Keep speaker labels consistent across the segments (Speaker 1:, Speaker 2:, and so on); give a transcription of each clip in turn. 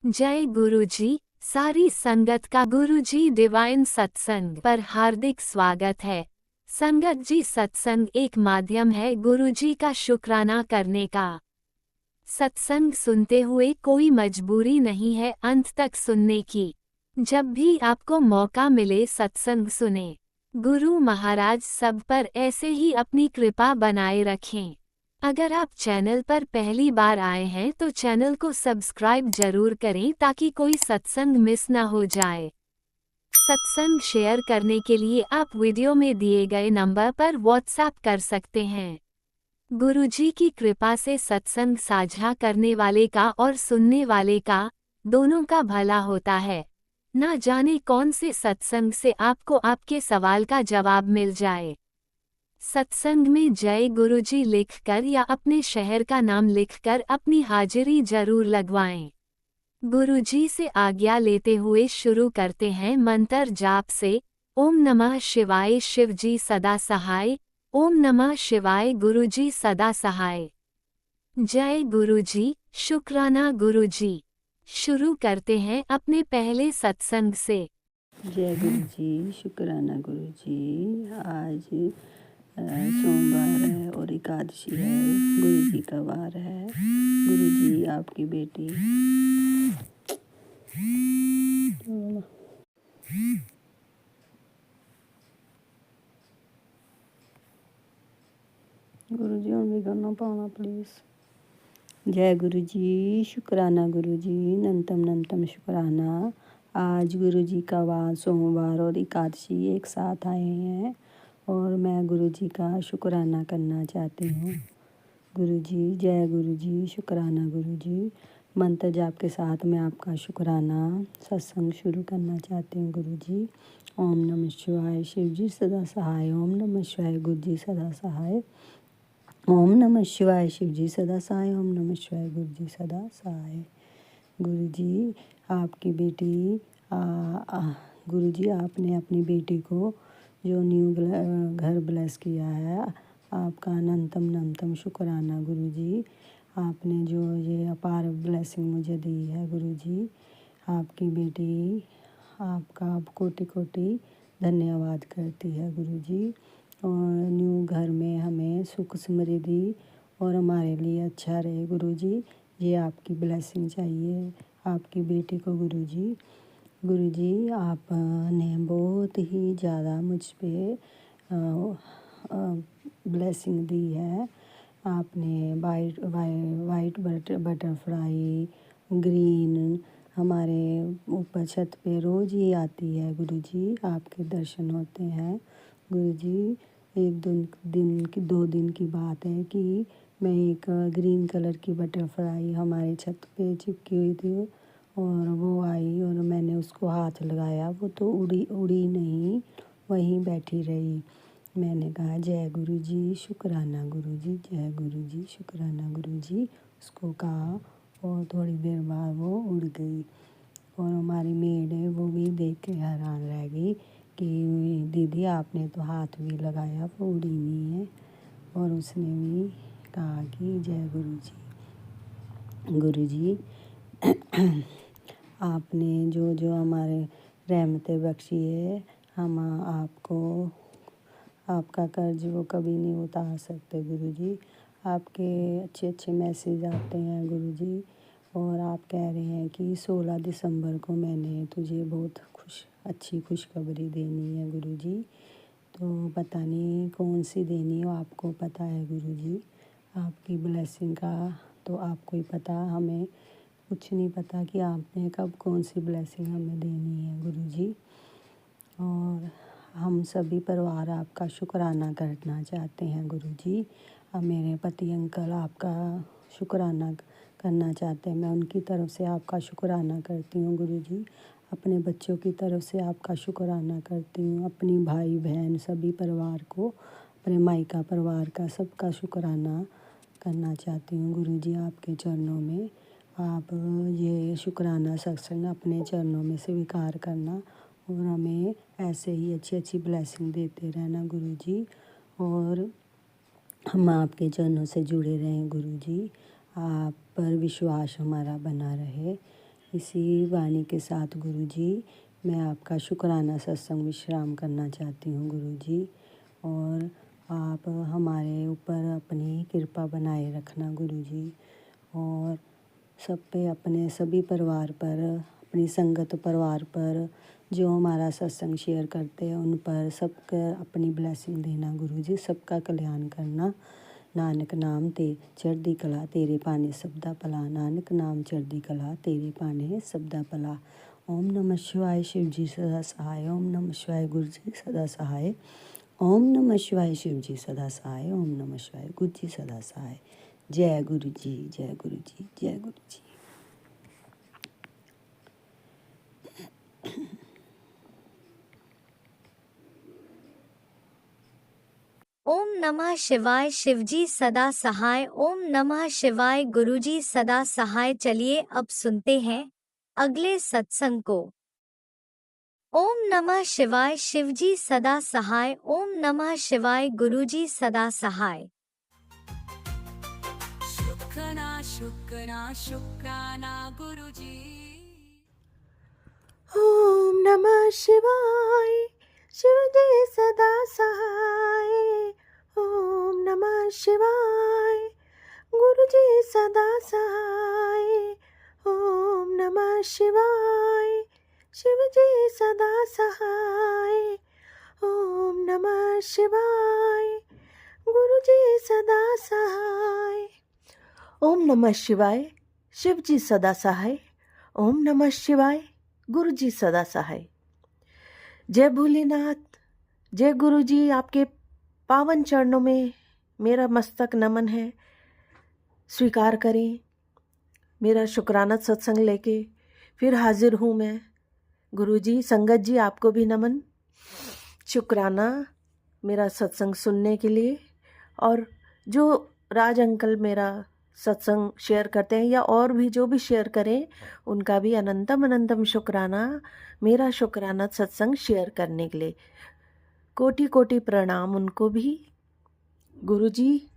Speaker 1: जय गुरुजी। सारी संगत का गुरुजी डिवाइन सत्संग पर हार्दिक स्वागत है। संगत जी, सत्संग एक माध्यम है गुरुजी का शुक्राना करने का। सत्संग सुनते हुए कोई मजबूरी नहीं है अंत तक सुनने की। जब भी आपको मौका मिले सत्संग सुने। गुरु महाराज सब पर ऐसे ही अपनी कृपा बनाए रखें। अगर आप चैनल पर पहली बार आए हैं तो चैनल को सब्सक्राइब जरूर करें ताकि कोई सत्संग मिस ना हो जाए। सत्संग शेयर करने के लिए आप वीडियो में दिए गए नंबर पर व्हाट्सएप कर सकते हैं। गुरुजी की कृपा से सत्संग साझा करने वाले का और सुनने वाले का दोनों का भला होता है। ना जाने कौन से सत्संग से आपको आपके सवाल का जवाब मिल जाए। सत्संग में जय गुरुजी लिखकर या अपने शहर का नाम लिखकर अपनी हाजिरी जरूर लगवाएं। गुरुजी से आज्ञा लेते हुए शुरू करते हैं मंत्र जाप से। ओम नमः शिवाय शिवजी सदा सहाय। ओम नमः शिवाय गुरुजी सदा सहाय। जय गुरुजी, शुक्राना गुरुजी। शुरू करते हैं अपने पहले सत्संग से।
Speaker 2: जय गुरु जी, शुक्राना गुरु जी। आज सोमवार है और एकादशी है। गुरु जी का वार है। गुरु जी आपकी बेटी गुरु जी हूँ भी करना पाना प्लीज़। जय गुरु जी, शुक्राना गुरु जी, नंतम नंतम शुक्राना। आज गुरु जी का वार सोमवार और एकादशी एक साथ आए हैं और मैं गुरु जी का शुक्राना करना चाहती हूँ। गुरु जी, जय गुरु जी, शुक्राना गुरु जी। मंत्र जाप के साथ मैं आपका शुक्राना सत्संग शुरू करना चाहती हूँ। गुरु जी, ओम नमः शिवाय शिव जी सदा सहाय। ओम नमः शिवाय गुरु जी सदा सहाय। ओम नमः शिवाय शिव जी सदा सहाय। ओम नमः शिवाय गुरु जी सदा सहाय। गुरु जी आपकी बेटी गुरु जी आपने अपनी बेटी को जो न्यू घर ब्लेस किया है, आपका अनंतम नंतम शुक्राना गुरु जी। आपने जो ये अपार ब्लेसिंग मुझे दी है गुरु जी, आपकी बेटी आपका कोटि कोटि धन्यवाद करती है गुरु जी। और न्यू घर में हमें सुख समृद्धि और हमारे लिए अच्छा रहे गुरु जी। ये आपकी ब्लेसिंग चाहिए आपकी बेटी को गुरु जी। गुरु जी आपने बहुत ही ज़्यादा मुझ पे ब्लेसिंग दी है। आपने वाइट बटरफ्लाई ग्रीन हमारे ऊपर छत पे रोज़ ही आती है गुरु जी। आपके दर्शन होते हैं गुरु जी। एक दो दिन की बात है कि मैं एक ग्रीन कलर की बटरफ्लाई हमारे छत पे चिपकी हुई थी और वो आई और मैंने उसको हाथ लगाया, वो तो उड़ी नहीं, वहीं बैठी रही। मैंने कहा जय गुरु जी, शुक्राना गुरु जी, जय गुरु जी, शुक्राना गुरु जी। उसको कहा और थोड़ी देर बाद वो उड़ गई और हमारी मेड है वो भी देख के हैरान रह गई कि दीदी आपने तो हाथ भी लगाया, वो उड़ी नहीं है। और उसने भी कहा कि जय गुरु जी। गुरु जी आपने जो जो हमारे रहमतें बख्शी है, हम आपको आपका कर्ज वो कभी नहीं उतार सकते गुरु जी। आपके अच्छे अच्छे मैसेज आते हैं गुरु जी और आप कह रहे हैं कि 16 दिसंबर को मैंने तुझे बहुत अच्छी खुशखबरी देनी है गुरु जी। तो पता नहीं कौन सी देनी हो, आपको पता है गुरु जी। आपकी ब्लेसिंग का तो आपको ही पता, हमें कुछ नहीं पता कि आपने कब कौन सी ब्लेसिंग हमें देनी है गुरु जी। और हम सभी परिवार आपका शुक्राना करना चाहते हैं गुरु जी। अब मेरे पति अंकल आपका शुक्राना करना चाहते हैं, मैं उनकी तरफ से आपका शुक्राना करती हूँ गुरु जी। अपने बच्चों की तरफ से आपका शुक्राना करती हूँ, अपनी भाई बहन सभी परिवार को, अपने मायका परिवार का सबका शुक्राना करना चाहती हूँ गुरु जी। आपके चरणों में आप ये शुक्राना सत्संग अपने चरणों में स्वीकार करना और हमें ऐसे ही अच्छी अच्छी ब्लेसिंग देते रहना गुरु जी। और हम आपके चरणों से जुड़े रहें गुरु जी। आप पर विश्वास हमारा बना रहे। इसी वाणी के साथ गुरुजी मैं आपका शुक्राना सत्संग विश्राम करना चाहती हूँ गुरुजी। और आप हमारे ऊपर अपनी कृपा बनाए रखना गुरुजी। और सब पे अपने सभी परिवार पर, अपनी संगत परिवार पर, जो हमारा सत्संग शेयर करते हैं उन पर सबका अपनी ब्लेसिंग देना गुरुजी। सबका कल्याण करना। नानक नाम ते चढ़दी कला तेरे पाने सबदा भला। नानक नाम चढ़दी कला तेरे पाने सबदा भला। ओम नमः शिवाय शिव जी सदा सहाय। ओम नमः शिवाय गुरु जी सदा सहाय। ओम नमः शिवाय शिव जी सदा सहाय। ओम नमः शिवाय गुरु जी सदा सहाय। जय गुरु जी, जय गुरु जी, जय गुरु जी।
Speaker 1: ओम नमः शिवाय शिवजी सदा सहाय। ओम नमः शिवाय गुरुजी सदा सहाय। चलिए अब सुनते हैं अगले सत्संग को। ओम नमः शिवाय शिवजी सदा सहाय। ओम नमः शिवाय गुरुजी सदा सहाय।
Speaker 3: शुक्राना शुक्राना शुक्राना गुरुजी।
Speaker 4: ओम नमः शिवाय शिव जी सदा सहाय। ओम नमः शिवाय गुरु जी सदा सहाय। ओम नमः शिवाय शिव जी सदा सहाय। ओम नमः शिवाय गुरु जी सदा सहाय। ओम नमः शिवाय शिव जी सदा सहाय। ओम नमः शिवाय गुरु जी सदा सहाय। जय भोलेनाथ, जय गुरु जी। आपके पावन चरणों में मेरा मस्तक नमन है। स्वीकार करें। मेरा शुक्राना सत्संग लेके फिर हाजिर हूँ मैं। गुरु जी, संगत जी, आपको भी नमन, शुक्राना मेरा सत्संग सुनने के लिए। और जो राज अंकल मेरा सत्संग शेयर करते हैं या और भी जो भी शेयर करें उनका भी अनंतम अनंतम शुक्राना। मेरा शुक्राना सत्संग शेयर करने के लिए कोटि कोटि प्रणाम उनको भी। गुरुजी,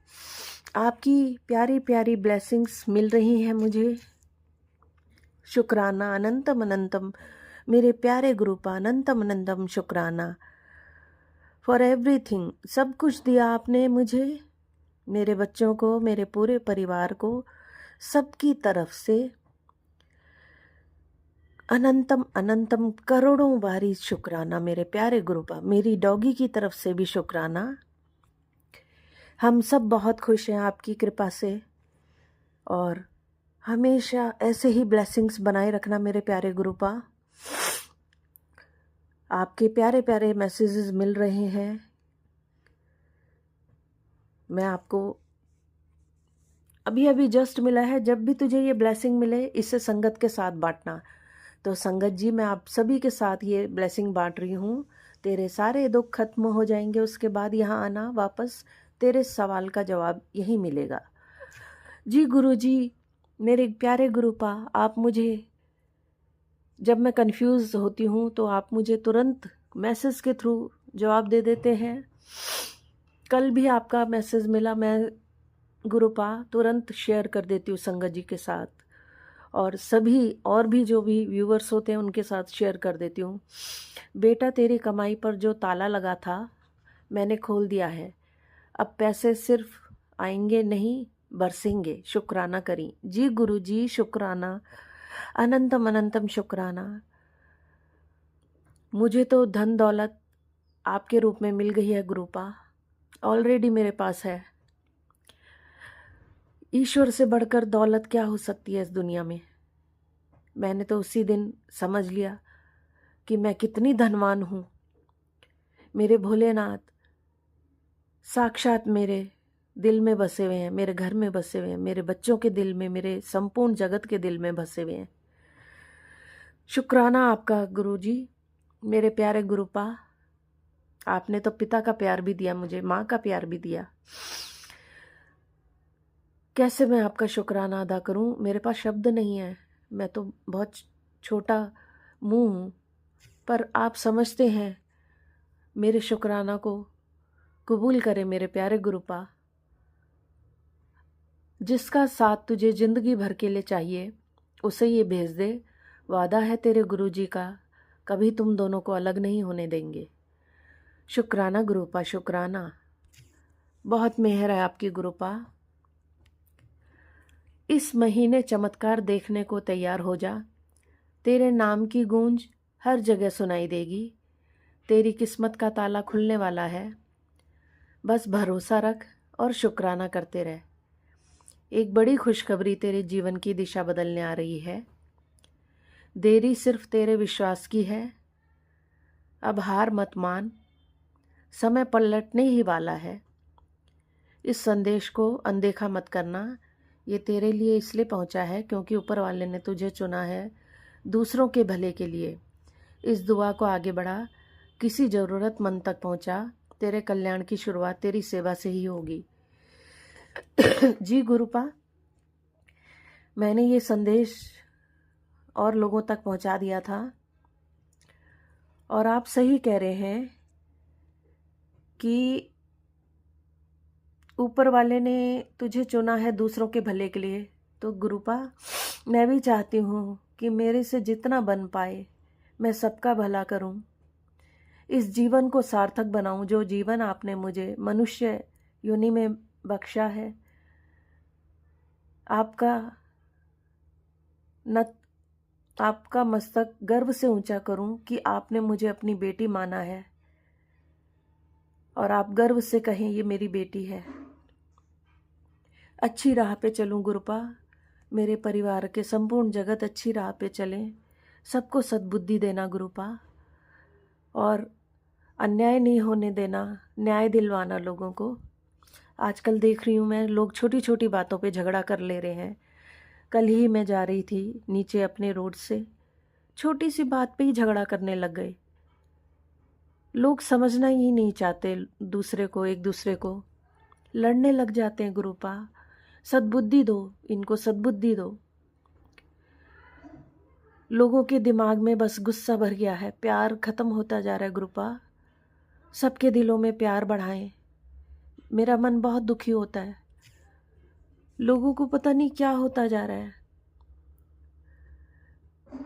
Speaker 4: आपकी प्यारी प्यारी ब्लेसिंग्स मिल रही हैं मुझे। शुक्राना अनंतम अनंतम मेरे प्यारे गुरुपा, अनंतम अनंतम शुक्राना फॉर एवरीथिंग। सब कुछ दिया आपने मुझे, मेरे बच्चों को, मेरे पूरे परिवार को, सबकी तरफ से अनंतम अनंतम करोड़ों बारी शुक्राना मेरे प्यारे गुरुपा। मेरी डॉगी की तरफ से भी शुक्राना। हम सब बहुत खुश हैं आपकी कृपा से और हमेशा ऐसे ही ब्लेसिंग्स बनाए रखना मेरे प्यारे गुरुपा। आपके प्यारे प्यारे मैसेजेस मिल रहे हैं। मैं आपको अभी अभी जस्ट मिला है, जब भी तुझे ये ब्लेसिंग मिले इसे संगत के साथ बांटना। तो संगत जी, मैं आप सभी के साथ ये ब्लेसिंग बांट रही हूँ। तेरे सारे दुख खत्म हो जाएंगे, उसके बाद यहाँ आना वापस, तेरे सवाल का जवाब यही मिलेगा। जी गुरु जी, मेरे प्यारे गुरुपा, आप मुझे जब मैं कंफ्यूज होती हूँ तो आप मुझे तुरंत मैसेज के थ्रू जवाब दे देते हैं। कल भी आपका मैसेज मिला, मैं गुरुपा तुरंत शेयर कर देती हूँ संगत जी के साथ, और सभी और भी जो भी व्यूवर्स होते हैं उनके साथ शेयर कर देती हूँ। बेटा, तेरी कमाई पर जो ताला लगा था मैंने खोल दिया है। अब पैसे सिर्फ आएंगे नहीं, बरसेंगे। शुक्राना करी। जी गुरु जी, शुक्राना, अनंतम अनंतम शुक्राना। मुझे तो धन दौलत आपके रूप में मिल गई है गुरुपा, ऑलरेडी मेरे पास है। ईश्वर से बढ़कर दौलत क्या हो सकती है इस दुनिया में। मैंने तो उसी दिन समझ लिया कि मैं कितनी धनवान हूँ। मेरे भोलेनाथ साक्षात मेरे दिल में बसे हुए हैं, मेरे घर में बसे हुए हैं, मेरे बच्चों के दिल में, मेरे संपूर्ण जगत के दिल में बसे हुए हैं। शुक्राना आपका गुरुजी, मेरे प्यारे गुरुपा। आपने तो पिता का प्यार भी दिया मुझे, माँ का प्यार भी दिया। कैसे मैं आपका शुक्राना अदा करूं, मेरे पास शब्द नहीं है। मैं तो बहुत छोटा मुंह हूँ, पर आप समझते हैं। मेरे शुक्राना को कबूल करें मेरे प्यारे गुरुपा। जिसका साथ तुझे जिंदगी भर के लिए चाहिए उसे ये भेज दे, वादा है तेरे गुरुजी का, कभी तुम दोनों को अलग नहीं होने देंगे। शुक्राना गुरुपा, शुक्राना, बहुत मेहर है आपकी गुरुपा। इस महीने चमत्कार देखने को तैयार हो जा। तेरे नाम की गूंज हर जगह सुनाई देगी। तेरी किस्मत का ताला खुलने वाला है। बस भरोसा रख और शुक्राना करते रह। एक बड़ी खुशखबरी तेरे जीवन की दिशा बदलने आ रही है। देरी सिर्फ तेरे विश्वास की है। अब हार मत मान, समय पलटने ही वाला है। इस संदेश को अनदेखा मत करना। ये तेरे लिए इसलिए पहुंचा है क्योंकि ऊपर वाले ने तुझे चुना है दूसरों के भले के लिए। इस दुआ को आगे बढ़ा, किसी ज़रूरतमंद तक पहुंचा। तेरे कल्याण की शुरुआत तेरी सेवा से ही होगी। जी गुरुपा, मैंने ये संदेश और लोगों तक पहुंचा दिया था और आप सही कह रहे हैं कि ऊपर वाले ने तुझे चुना है दूसरों के भले के लिए। तो गुरुपा, मैं भी चाहती हूँ कि मेरे से जितना बन पाए मैं सबका भला करूँ, इस जीवन को सार्थक बनाऊँ जो जीवन आपने मुझे मनुष्य योनि में बख्शा है। आपका मस्तक गर्व से ऊंचा करूं कि आपने मुझे अपनी बेटी माना है और आप गर्व से कहें ये मेरी बेटी है। अच्छी राह पे चलूं गुरुपा, मेरे परिवार के संपूर्ण जगत अच्छी राह पे चलें। सबको सद्बुद्धि देना गुरुपा, और अन्याय नहीं होने देना, न्याय दिलवाना लोगों को। आजकल देख रही हूँ मैं, लोग छोटी छोटी बातों पे झगड़ा कर ले रहे हैं। कल ही मैं जा रही थी नीचे अपने रोड से, छोटी सी बात पे ही झगड़ा करने लग गए। लोग समझना ही नहीं चाहते दूसरे को, एक दूसरे को लड़ने लग जाते हैं गुरुपा। सद्बुद्धि दो, इनको सद्बुद्धि दो। लोगों के दिमाग में बस गुस्सा भर गया है, प्यार खत्म होता जा रहा है गुरुपा। सबके दिलों में प्यार बढ़ाएं। मेरा मन बहुत दुखी होता है, लोगों को पता नहीं क्या होता जा रहा है।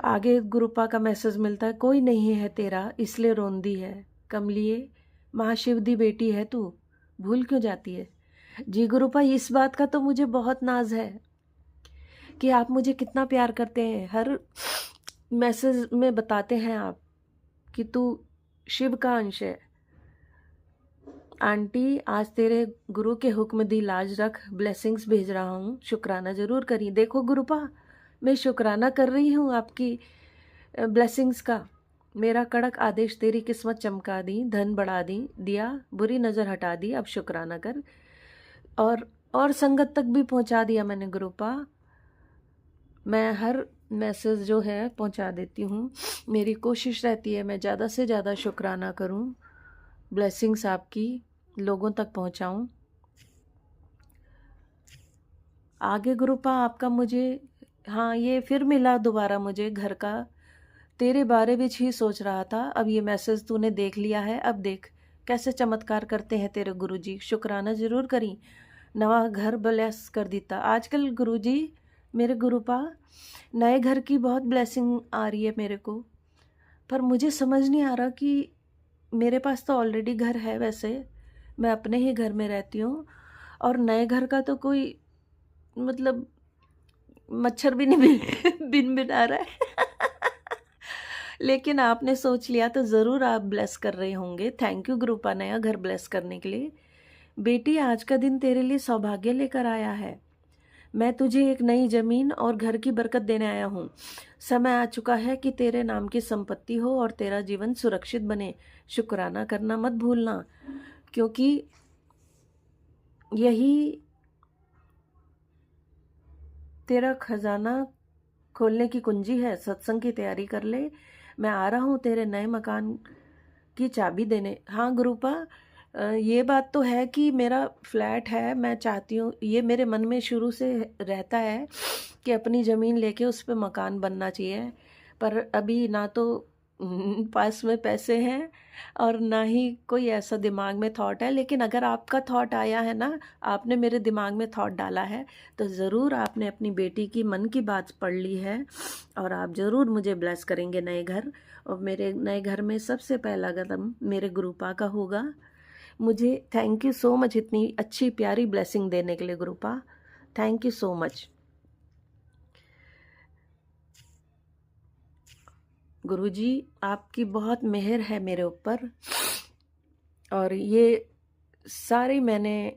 Speaker 4: आगे गुरुपा का मैसेज मिलता है, कोई नहीं है तेरा इसलिए रोंदी है, कमलिए महाशिव दी बेटी है तू, भूल क्यों जाती है। जी गुरुपा, इस बात का तो मुझे बहुत नाज है कि आप मुझे कितना प्यार करते हैं। हर मैसेज में बताते हैं आप कि तू शिव का अंश है। आंटी, आज तेरे गुरु के हुक्म दी लाज रख, ब्लेसिंग्स भेज रहा हूँ, शुक्राना ज़रूर करी। देखो गुरुपा, मैं शुक्राना कर रही हूँ आपकी ब्लेसिंग्स का। मेरा कड़क आदेश तेरी किस्मत चमका दी, धन बढ़ा दिया, बुरी नज़र हटा दी। अब शुक्राना कर। और संगत तक भी पहुँचा दिया मैंने गुरुपा। मैं हर मैसेज जो है पहुँचा देती हूँ। मेरी कोशिश रहती है मैं ज़्यादा से ज़्यादा शुक्राना करूँ, ब्लेसिंग्स आपकी लोगों तक पहुंचाऊं। आगे गुरुपा आपका मुझे, हाँ ये फिर मिला दोबारा मुझे घर का। तेरे बारे में ही सोच रहा था, अब ये मैसेज तूने देख लिया है। अब देख कैसे चमत्कार करते हैं तेरे गुरुजी। शुक्राना ज़रूर करी, नवा घर ब्लेस कर देता। आजकल गुरुजी, मेरे गुरुपा, नए घर की बहुत ब्लेसिंग आ रही है मेरे को, पर मुझे समझ नहीं आ रहा कि मेरे पास तो ऑलरेडी घर है, वैसे मैं अपने ही घर में रहती हूँ, और नए घर का तो कोई मतलब मच्छर भी नहीं बिन बिना रहा है। लेकिन आपने सोच लिया तो ज़रूर आप ब्लेस कर रहे होंगे। थैंक यू गुरुपा, नया घर ब्लेस करने के लिए। बेटी, आज का दिन तेरे लिए सौभाग्य लेकर आया है। मैं तुझे एक नई ज़मीन और घर की बरकत देने आया हूँ। समय आ चुका है कि तेरे नाम की संपत्ति हो और तेरा जीवन सुरक्षित बने। शुक्राना करना मत भूलना, क्योंकि यही तेरा खजाना खोलने की कुंजी है। सत्संग की तैयारी कर ले, मैं आ रहा हूँ तेरे नए मकान की चाबी देने। हाँ गुरुपा, ये बात तो है कि मेरा फ्लैट है, मैं चाहती हूँ, ये मेरे मन में शुरू से रहता है कि अपनी ज़मीन लेके उस पर मकान बनना चाहिए, पर अभी ना तो पास में पैसे हैं और ना ही कोई ऐसा दिमाग में थॉट है। लेकिन अगर आपका थॉट आया है ना, आपने मेरे दिमाग में थॉट डाला है, तो ज़रूर आपने अपनी बेटी की मन की बात पढ़ ली है और आप ज़रूर मुझे ब्लेस करेंगे नए घर। और मेरे नए घर में सबसे पहला कदम मेरे गुरुपा का होगा। मुझे थैंक यू सो मच इतनी अच्छी प्यारी ब्लेसिंग देने के लिए गुरुपा, थैंक यू सो मच। गुरुजी आपकी बहुत मेहर है मेरे ऊपर, और ये सारे मैंने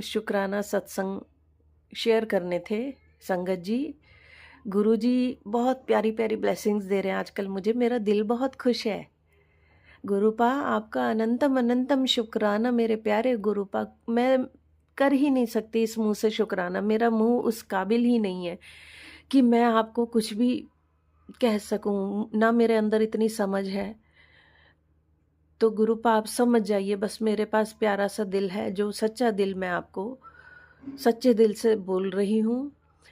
Speaker 4: शुक्राना सत्संग शेयर करने थे संगत जी। गुरुजी बहुत प्यारी प्यारी ब्लेसिंग्स दे रहे हैं आजकल मुझे, मेरा दिल बहुत खुश है। गुरुपा आपका अनंतम अनंतम शुक्राना मेरे प्यारे गुरुपा। मैं कर ही नहीं सकती इस मुंह से शुक्राना, मेरा मुंह उस काबिल ही नहीं है कि मैं आपको कुछ भी कह सकूं, ना मेरे अंदर इतनी समझ है। तो गुरुपा आप समझ जाइए, बस मेरे पास प्यारा सा दिल है, जो सच्चा दिल मैं आपको सच्चे दिल से बोल रही हूँ।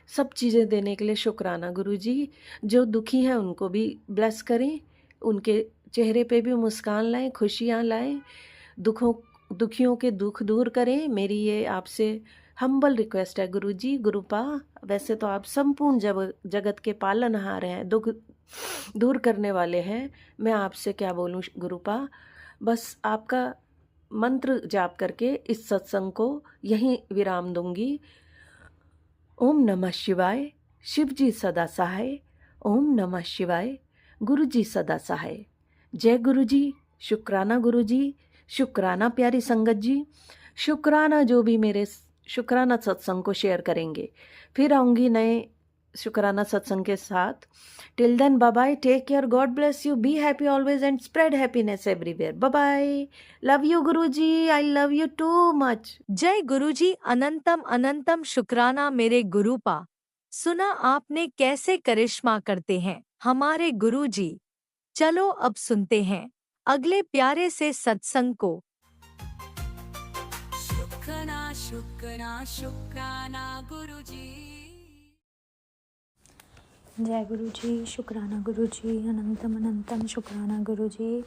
Speaker 4: सब चीज़ें देने के लिए शुक्राना गुरुजी। जो दुखी हैं उनको भी ब्लेस करें, उनके चेहरे पे भी मुस्कान लाएं, खुशियाँ लाएं, दुखियों के दुख दूर करें। मेरी ये आपसे हम्बल रिक्वेस्ट है गुरुजी। गुरुपा वैसे तो आप संपूर्ण जगत के पालनहार हैं, दुख दूर करने वाले हैं। मैं आपसे क्या बोलूं गुरुपा, बस आपका मंत्र जाप करके इस सत्संग को यहीं विराम दूंगी। ओम नमः शिवाय, शिव जी सदा सहाय। ओम नमः शिवाय, गुरु जी सदा सहाय। जय गुरु जी, शुक्राना गुरु जी, शुक्राना प्यारी संगत जी, शुक्राना जो भी मेरे शुक्राना सत्संग को शेयर करेंगे। फिर आऊंगी नए शुक्राना सत्संग के साथ। Till then bye bye, take care, God bless you, be happy always and spread happiness everywhere. Bye bye, love you Guruji, I love you too much.
Speaker 1: जय गुरुजी, अनंतम अनंतम शुक्राना मेरे गुरुपा। सुना आपने कैसे करिश्मा करते हैं हमारे गुरुजी। चलो अब सुनते हैं अगले प्यारे से सत्संग को।
Speaker 3: शुक्राना शुक्राना शुक्राना गुरुजी।
Speaker 5: जय गुरु जी, शुक्राना गुरु जी, अनंतम अनंतम शुक्राना गुरु जी।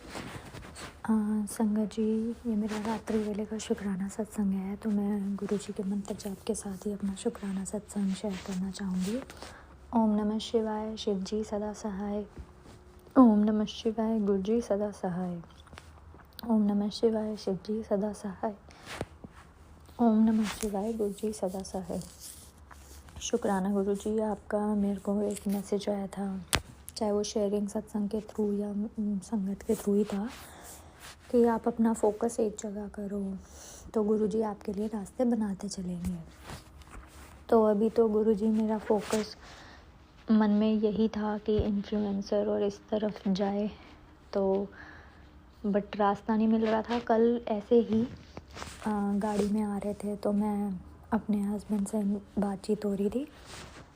Speaker 5: संगत जी, ये मेरा रात्रि वेले का शुक्राना सत्संग है, तो मैं गुरु जी के मंत्र जाप के साथ ही अपना शुक्राना सत्संग शेयर करना चाहूँगी। ओम नमः शिवाय, शिव जी सदा सहाय। ओम नमः शिवाय, गुरु जी सदा सहाय। ओम नमः शिवाय, शिव जी सदा सहाय। ओम नमः शिवाय, गुरु जी सदा सहाय। शुक्राना गुरु जी, आपका मेरे को एक मैसेज आया था, चाहे वो शेयरिंग सत्संग के थ्रू या संगत के थ्रू ही था, कि आप अपना फोकस एक जगह करो तो गुरु जी आपके लिए रास्ते बनाते चलेंगे। तो अभी तो गुरु जी मेरा फोकस मन में यही था कि इन्फ्लुएंसर और इस तरफ जाए, तो बट रास्ता नहीं मिल रहा था। कल ऐसे ही गाड़ी में आ रहे थे, तो मैं अपने हस्बैंड से बातचीत हो रही थी,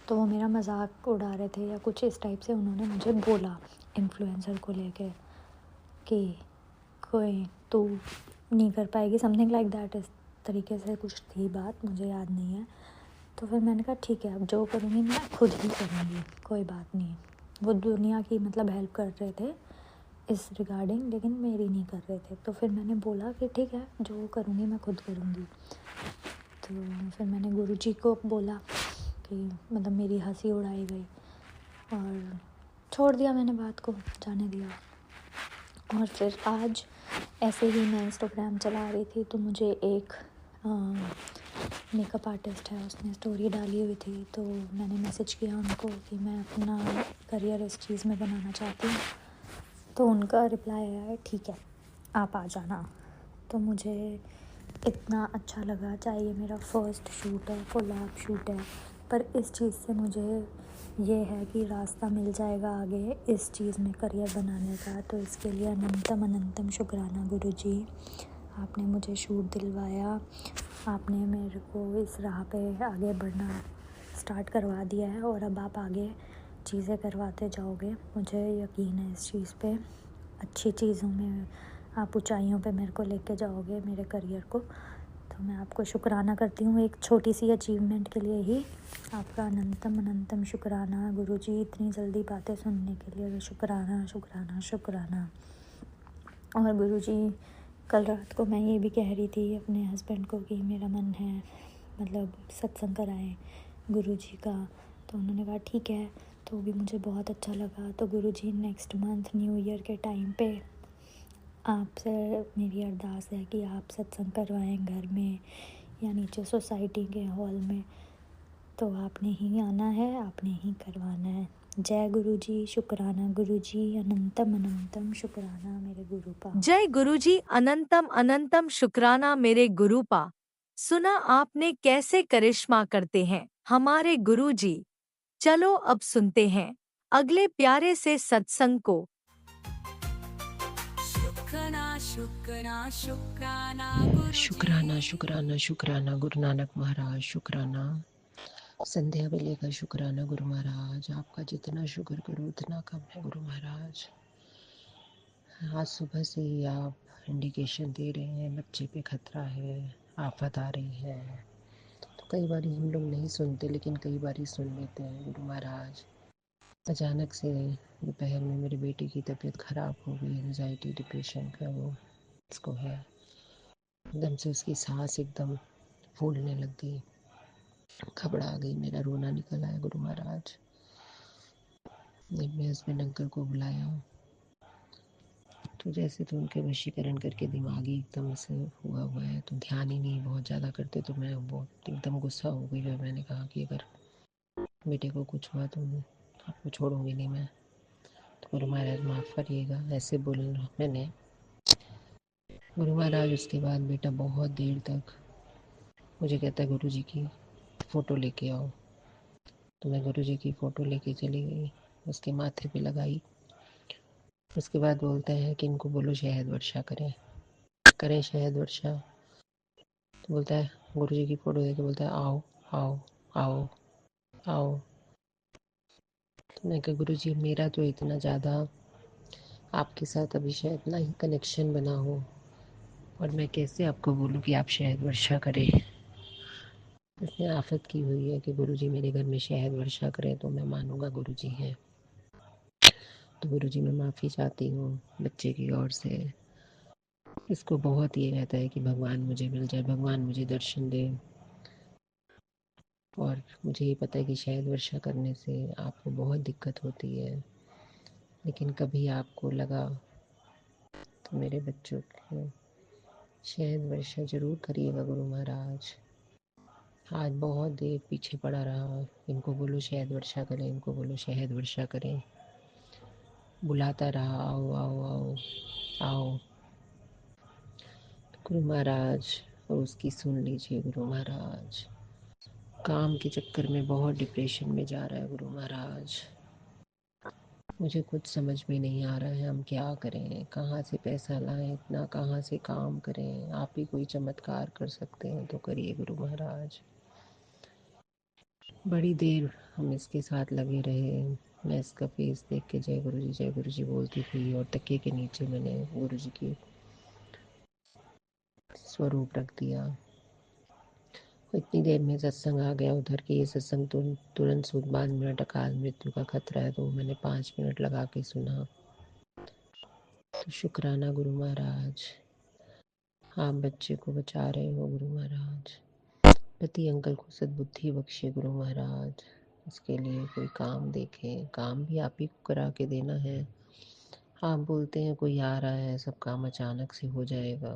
Speaker 5: तो वो मेरा मजाक उड़ा रहे थे या कुछ इस टाइप से उन्होंने मुझे बोला इन्फ्लुएंसर को लेके कि कोई तू नहीं कर पाएगी, समथिंग लाइक दैट, इस तरीके से कुछ थी बात, मुझे याद नहीं है। तो फिर मैंने कहा ठीक है, अब जो करूँगी मैं खुद ही करूँगी, कोई बात नहीं। वो दुनिया की मतलब हेल्प कर रहे थे इस रिगार्डिंग, लेकिन मेरी नहीं कर रहे थे। तो फिर मैंने बोला कि ठीक है, जो करूँगी मैं खुद करूँगी। तो फिर मैंने गुरुजी को बोला कि मतलब मेरी हंसी उड़ाई गई और छोड़ दिया, मैंने बात को जाने दिया। और फिर आज ऐसे ही मैं इंस्टाग्राम चला रही थी, तो मुझे एक मेकअप आर्टिस्ट है, उसने स्टोरी डाली हुई थी, तो मैंने मैसेज किया उनको कि मैं अपना करियर इस चीज़ में बनाना चाहती हूँ। तो उनका रिप्लाई आया है ठीक है आप आ जाना। तो मुझे इतना अच्छा लगा, चाहे ये मेरा फर्स्ट शूट है, कोलैब शूट है, पर इस चीज़ से मुझे ये है कि रास्ता मिल जाएगा आगे इस चीज़ में करियर बनाने का। तो इसके लिए अनंतम अनंतम शुक्राना गुरु जी। आपने मुझे शूट दिलवाया, आपने मेरे को इस राह पे आगे बढ़ना स्टार्ट करवा दिया है, और अब आप आगे चीज़ें करवाते जाओगे, मुझे यकीन है इस चीज़ पे। अच्छी चीज़ों में आप ऊंचाइयों पे मेरे को लेके जाओगे, मेरे करियर को। तो मैं आपको शुक्राना करती हूँ एक छोटी सी अचीवमेंट के लिए ही। आपका अनंतम अनंतम शुक्राना गुरुजी, इतनी जल्दी बातें सुनने के लिए। शुक्राना शुक्राना शुक्राना। और गुरुजी, कल रात को मैं ये भी कह रही थी अपने हस्बैंड को कि मेरा मन है मतलब सत्संग कराएं गुरुजी का, तो उन्होंने कहा ठीक है। तो भी मुझे बहुत अच्छा लगा। तो गुरुजी, नेक्स्ट मंथ न्यू ईयर के टाइम पे आपसे मेरी अरदास है कि आप सत्संग करवाएं घर में या नीचे सोसाइटी के हॉल में। तो आपने ही आना है, आपने ही करवाना है। जय गुरुजी, शुक्राना गुरुजी, अनंतम अनंतम शुक्राना मेरे गुरुपा।
Speaker 1: जय गुरुजी, अनंतम अनंतम शुक्राना मेरे गुरुपा। सुना आपने कैसे करिश्मा करते हैं हमारे गुरुजी। चलो अब सुनते हैं अगले प्यारे से सत्संग को।
Speaker 3: शुक्राना शुक्राना शुक्राना गुरुजी
Speaker 6: शुक्राना शुक्राना शुक्राना गुरु नानक महाराज। शुक्राना संध्या वेले का शुक्राना गुरु महाराज। आपका जितना शुक्र करो उतना कम है गुरु महाराज। आज सुबह से ही आप इंडिकेशन दे रहे हैं बच्चे पे खतरा है, आफत आ रही है। तो कई बार हम लोग नहीं सुनते लेकिन कई बार सुन लेते हैं गुरु महाराज। अचानक से दोपहर में मेरे बेटे की तबीयत खराब हो गई, एंजाइटी डिप्रेशन का वो इसको है। एकदम से उसकी सांस एकदम फूलने लग गई, घबरा गई, मेरा रोना निकल आया गुरु महाराज। अपने हस्बैंड अंकल को बुलाया तो जैसे तो उनके वशीकरण करके दिमागी एकदम से हुआ है, तो ध्यान ही नहीं बहुत ज़्यादा करते। तो मैं बहुत एकदम गुस्सा हो गई और मैंने कहा कि अगर बेटे को कुछ हुआ तो आपको छोड़ूंगी नहीं मैं। तो गुरु महाराज माफ़ करिएगा, ऐसे बोल मैंने। गुरु महाराज उसके बाद बेटा बहुत देर तक मुझे कहता है गुरु जी की फ़ोटो लेके आओ। तो मैं गुरु जी की फ़ोटो लेके चली गई, उसके माथे पे लगाई। उसके बाद बोलते हैं कि इनको बोलो शहद वर्षा करें शहद वर्षा। तो बोलता है गुरु जी की फ़ोटो देके बोलता है आओ आओ आओ आओ। तो मैं कहा गुरु जी मेरा तो इतना ज़्यादा आपके साथ अभी शायद ना ही कनेक्शन बना हो, और मैं कैसे आपको बोलूँ कि आप शहद वर्षा करें। इसने आफत की हुई है कि गुरुजी मेरे घर में शहद वर्षा करें तो मैं मानूंगा गुरुजी हैं। तो गुरुजी मैं माफ़ी चाहती हूँ बच्चे की ओर से। इसको बहुत ये रहता है कि भगवान मुझे मिल जाए, भगवान मुझे दर्शन दे। और मुझे ये पता है कि शहद वर्षा करने से आपको बहुत दिक्कत होती है, लेकिन कभी आपको लगा तो मेरे बच्चों के शहद वर्षा ज़रूर करिएगा गुरु महाराज। आज बहुत देर पीछे पड़ा रहा, इनको बोलो शहद वर्षा करें, इनको बोलो शहद वर्षा करें, बुलाता रहा आओ आओ आओ आओ। गुरु महाराज और उसकी सुन लीजिए गुरु महाराज। काम के चक्कर में बहुत डिप्रेशन में जा रहा है गुरु महाराज। मुझे कुछ समझ में नहीं आ रहा है हम क्या करें, कहाँ से पैसा लाएं, इतना कहाँ से काम करें। आप ही कोई चमत्कार कर सकते हैं तो करिए गुरु महाराज। बड़ी देर हम इसके साथ लगे रहे। मैं इसका फेस देख के जय गुरु जी बोलती थी, और तकिए के नीचे मैंने गुरु जी की स्वरूप रख दिया। इतनी देर में सत्संग आ गया उधर के। ये सत्संग तुरंत सूद 5 मिनट अकाल मृत्यु का खतरा है, तो मैंने 5 मिनट लगा के सुना। तो शुक्राना गुरु महाराज, आप बच्चे को बचा रहे हो गुरु महाराज। पति अंकल को सद्बुद्धि बख्शे गुरु महाराज। इसके लिए कोई काम देखें, काम भी आप ही को करा के देना है। आप बोलते हैं कोई आ रहा है, सब काम अचानक से हो जाएगा।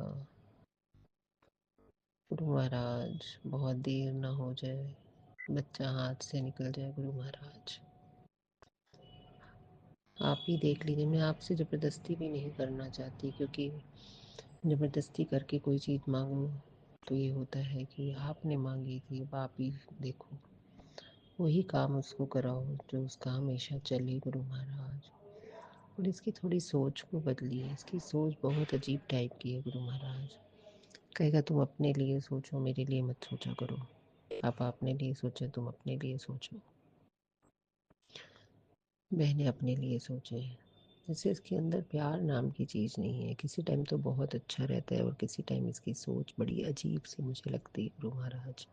Speaker 6: गुरु महाराज बहुत देर ना हो जाए, बच्चा हाथ से निकल जाए गुरु महाराज। आप ही देख लीजिए। मैं आपसे ज़बरदस्ती भी नहीं करना चाहती, क्योंकि ज़बरदस्ती करके कोई चीज़ मांगो तो ये होता है कि आपने मांगी थी, अब आप ही देखो, वही काम उसको कराओ जो उसका हमेशा चले गुरु महाराज। और इसकी थोड़ी सोच को बदलिए, इसकी सोच बहुत अजीब टाइप की है गुरु महाराज। कहेगा तुम अपने लिए सोचो, मेरे लिए मत सोचा करो। आप अपने लिए सोचें, तुम अपने लिए सोचो। बहनें अपने लिए सोचें, जैसे इसके अंदर प्यार नाम की चीज़ नहीं है। किसी टाइम तो बहुत अच्छा रहता है और किसी टाइम इसकी सोच बड़ी अजीब सी मुझे लगती है गुरु महाराज।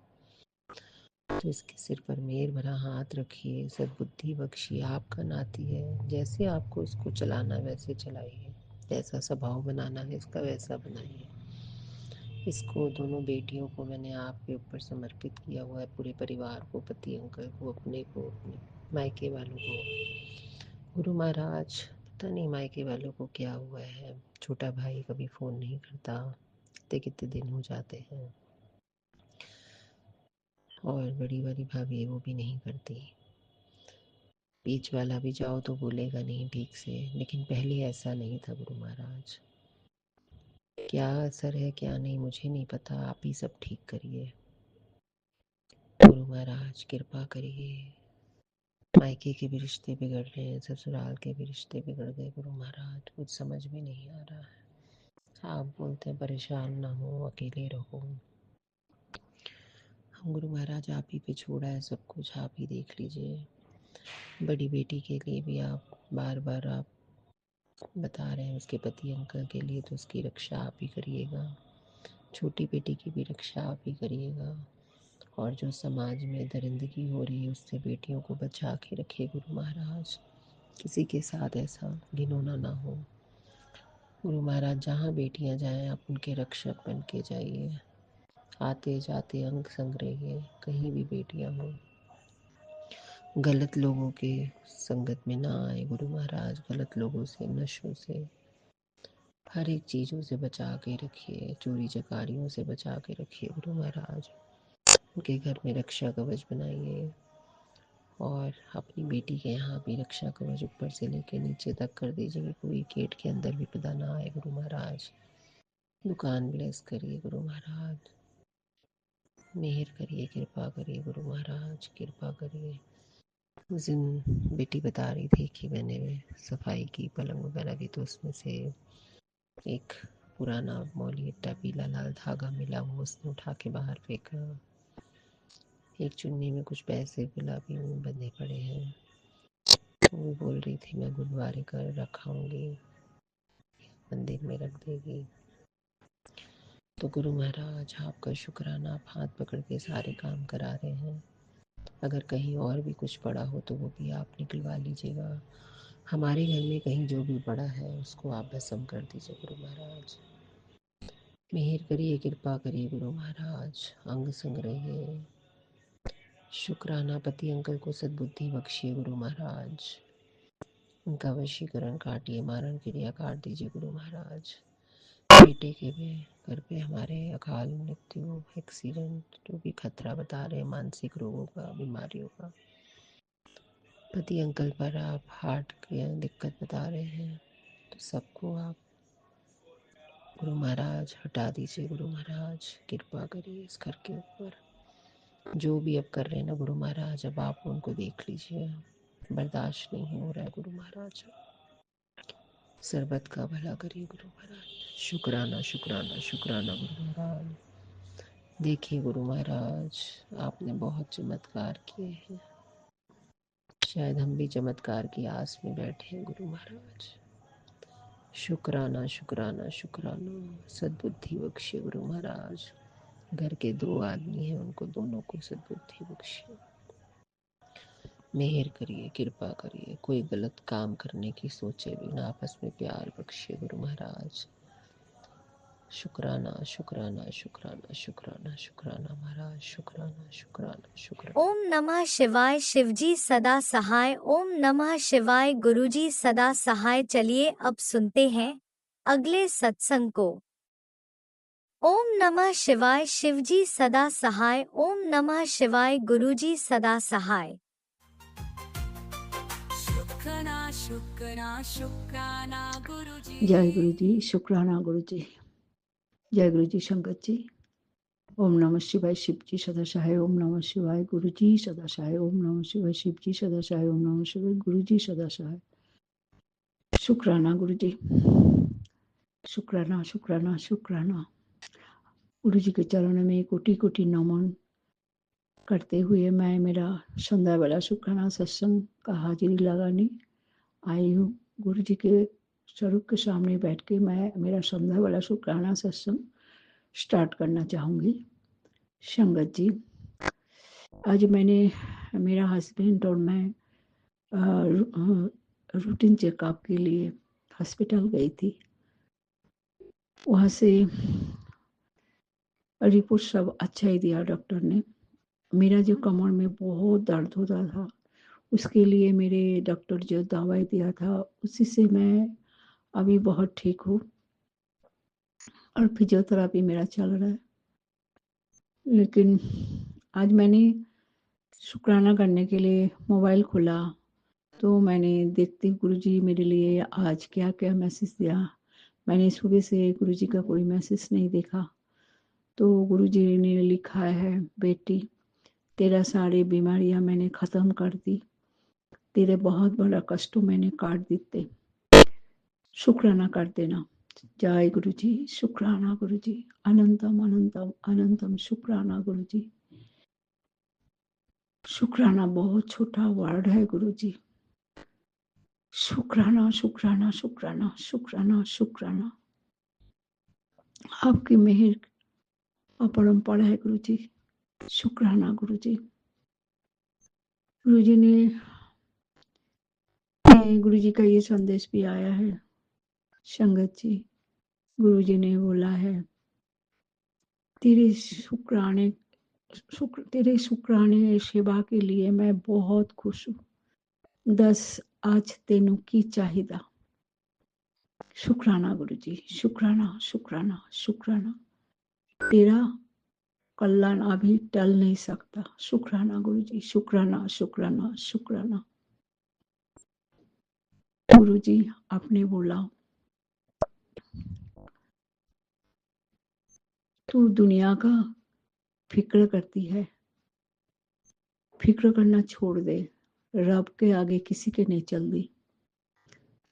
Speaker 6: तो इसके सिर पर मेहर भरा हाथ रखिए, सद्बुद्धि बख्शिए, आपका नाती है। जैसे आपको इसको चलाना है वैसे चलाइए, जैसा स्वभाव बनाना है इसका वैसा बनाइए। इसको, दोनों बेटियों को मैंने आपके ऊपर समर्पित किया हुआ है, पूरे परिवार को, पति अंकल को, अपने मायके वालों को। गुरु महाराज, पता नहीं मायके वालों को क्या हुआ है। छोटा भाई कभी फ़ोन नहीं करता, कितने कितने दिन हो जाते हैं, और बड़ी वाली भाभी वो भी नहीं करती। बीच वाला भी जाओ तो बोलेगा नहीं ठीक से, लेकिन पहले ऐसा नहीं था गुरु महाराज। क्या असर है क्या नहीं मुझे नहीं पता, आप ही सब ठीक करिए गुरु महाराज, कृपा करिए। मायके के भी रिश्ते बिगड़ रहे हैं, ससुराल के भी रिश्ते बिगड़ गए गुरु महाराज, कुछ समझ में नहीं आ रहा है। आप बोलते हैं परेशान ना हो, अकेले रहो। हम गुरु महाराज आप ही पे छोड़ा है सब कुछ, आप ही देख लीजिए। बड़ी बेटी के लिए भी आप बार बार आप बता रहे हैं, उसके पति अंकल के लिए तो उसकी रक्षा आप ही करिएगा। छोटी बेटी की भी रक्षा आप ही करिएगा। और जो समाज में दरिंदगी हो रही है उससे बेटियों को बचा के रखिए गुरु महाराज। किसी के साथ ऐसा घिनौना ना हो गुरु महाराज। जहाँ बेटियाँ जाएं आप उनके रक्षक बन के जाइए, आते जाते अंग संग रहिए। कहीं भी बेटियाँ हों, गलत लोगों के संगत में ना आए गुरु महाराज। गलत लोगों से, नशों से, हर एक चीज़ों से बचा के रखिए। चोरी चकारियों से बचा के रखिए गुरु महाराज। उनके घर में रक्षा कवच बनाइए, और अपनी बेटी के यहाँ भी रक्षा कवच ऊपर से लेके नीचे तक कर दीजिए कि कोई गेट के अंदर विपदा ना आए गुरु महाराज। दुकान ब्लेस करिए गुरु महाराज, मेहर करिए, कृपा करिए गुरु महाराज, कृपा करिए। उस दिन बेटी बता रही थी कि मैंने सफाई की पलंग वगैरह की, तो उसमें से एक पुराना मौली अट्टा पीला लाल धागा मिला, वो उसने उठा के बाहर फेंका। एक चुन्नी में कुछ पैसे गुलाबी में बंधे पड़े हैं, वो बोल रही थी मैं गुरुद्वारे कर रखाऊंगी, मंदिर में रख देगी। तो गुरु महाराज आपका शुक्राना, आप हाथ पकड़ के सारे काम करा रहे हैं। अगर कहीं और भी कुछ पड़ा हो तो वो भी आप निकलवा लीजिएगा। हमारे घर में कहीं जो भी पड़ा है उसको आप भस्म कर दीजिए गुरु महाराज। मेहर करिए, कृपा करिए गुरु महाराज, अंग संग रहिए। शुक्राना, पति अंकल को सद्बुद्धि बख्शिए गुरु महाराज। उनका वशीकरण काटिए, मारण क्रिया काट दीजिए गुरु महाराज। बेटे के भी घर पे हमारे अकाल मृत्यु, एक्सीडेंट, जो भी खतरा बता रहे हैं, मानसिक रोगों का, बीमारियों का। पति अंकल पर आप हार्ट की दिक्कत बता रहे हैं, तो सबको आप गुरु महाराज हटा दीजिए गुरु महाराज, कृपा करिए इस घर के ऊपर। जो भी अब कर रहे हैं ना गुरु महाराज, अब आप उनको देख लीजिए, बर्दाश्त नहीं हो रहा है गुरु महाराज। सरबत का भला करिए गुरु महाराज। शुक्राना शुक्राना शुक्राना गुरु महाराज। देखिए गुरु महाराज, आपने बहुत चमत्कार किए हैं, शायद हम भी चमत्कार की आस में बैठे हैं गुरु महाराज। शुक्राना शुक्राना शुक्राना, सद्बुद्धि बख्शिए गुरु महाराज। घर के 2 आदमी हैं, उनको दोनों को सद्बुद्धि बख्शिए, मेहर करिए, कृपा करिए। कोई गलत काम करने की सोचे बिना आपस में प्यार बख्शिए गुरु महाराज। शुक्राना शुक्राना शुक्राना शुक्राना शुक्राना महाराज, शुक्राना शुक्राना शुक्राना।
Speaker 5: ओम नमः शिवाय, शिवजी सदा सहाय। ओम नमः शिवाय, गुरुजी सदा सहाय। चलिए अब सुनते हैं अगले सत्संग को। ओम नमः शिवाय, शिवजी सदा सहाय। ओम नमः शिवाय, गुरुजी सदा सहाय।
Speaker 3: शुक्राना शुक्राना शुक्राना गुरुजी।
Speaker 2: जय गुरु जी, शुक्राना गुरु जी। जय गुरु जी संगत जी। ओम नमः शिवाय, शिव जी सदा सहाय। ओम नमः शिवाय, गुरु जी सदा सहाय। ओम नमः शिवाय, शिव जी सदा सहाय। ओम नमः शिवाय, गुरु जी सदा सहाय। शुक्राना गुरु जी, शुक्राना शुक्राना शुक्राना। गुरु जी के चरणों में कोटि कोटि नमन करते हुए मैं मेरा संध्या वाला शुक्राना सत्संग का हाजिरी लगाने आई हूँ।
Speaker 7: गुरु जी के स्वरूप के सामने बैठ के मैं मेरा संध्या वाला शुक्राना सत्संग स्टार्ट करना चाहूँगी। संगत जी, आज मैंने मेरा हस्बैंड और मैं रूटीन चेकअप के लिए हॉस्पिटल गई थी। वहाँ से रिपोर्ट सब अच्छा ही दिया डॉक्टर ने। मेरा जो कमर में बहुत दर्द होता था, उसके लिए मेरे डॉक्टर जो दवाई दिया था उसी से मैं अभी बहुत ठीक हूँ और फिजियोथेरापी मेरा चल रहा है। लेकिन आज मैंने शुक्राना करने के लिए मोबाइल खोला तो मैंने देखती गुरुजी मेरे लिए आज क्या क्या मैसेज दिया। मैंने सुबह से गुरुजी का कोई मैसेज नहीं देखा, तो गुरुजी ने लिखा है, बेटी तेरा सारी बीमारियां मैंने ख़त्म कर दी, तेरे बहुत बड़ा कष्ट मैंने काट दिते, शुक्राना कर देना। जय गुरुजी, शुक्राना गुरुजी, अनंतम अनंतम अनंतम शुक्राना गुरुजी। शुक्राना बहुत छोटा वर्ड है गुरुजी। शुक्राना शुक्राना शुक्राना शुक्राना शुक्राना, आपकी मेहर अपरंपार है गुरुजी। शुक्राना गुरुजी। गुरुजी ने गुरुजी का ये संदेश भी आया है, संगत जी। गुरुजी ने बोला है, तेरे शुक्राने सेवा के लिए मैं बहुत खुश हूँ। 10 आज तेनू की चाहिदा। शुक्राना गुरुजी, शुक्राना शुक्राना शुक्राना, तेरा कल्याण अभी टल नहीं सकता। शुक्राना गुरुजी, शुक्राना शुक्राना शुक्राना। गुरुजी आपने बोला तू दुनिया का फिक्र करती है, फिक्र करना छोड़ दे, रब के आगे किसी के नहीं चल दी,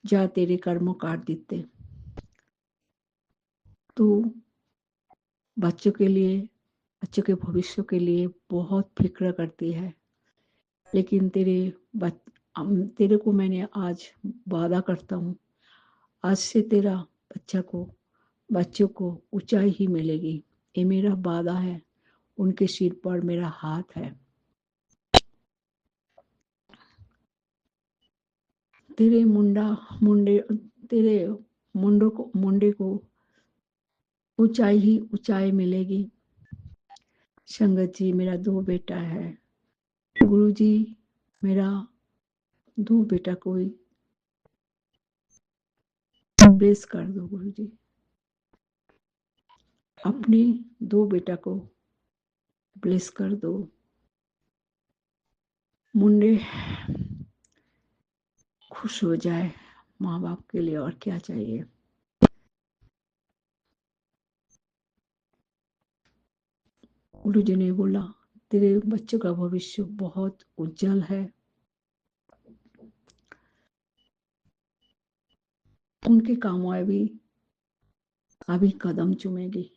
Speaker 7: जा तेरे कर्म काट दिते। तू बच्चों के लिए, बच्चों के भविष्य के लिए बहुत फिक्र करती है, लेकिन तेरे को मैंने आज वादा करता हूँ, आज से तेरा बच्चों को ऊंचाई ही मिलेगी। ये मेरा वादा है, उनके सिर पर मेरा हाथ है। तेरे मुंडे को ऊंचाई ही ऊंचाई मिलेगी। संगत जी, मेरा 2 बेटा है। गुरुजी मेरा 2 बेटा को ब्लेस कर दो गुरुजी। अपने 2 बेटा को ब्लेस कर दो। मुंडे खुश हो जाए, माँ बाप के लिए और क्या चाहिए। गुरुजी ने बोला, तेरे बच्चों का भविष्य बहुत उज्जवल है। उनके कामयाबी अभी कदम चूमेगी।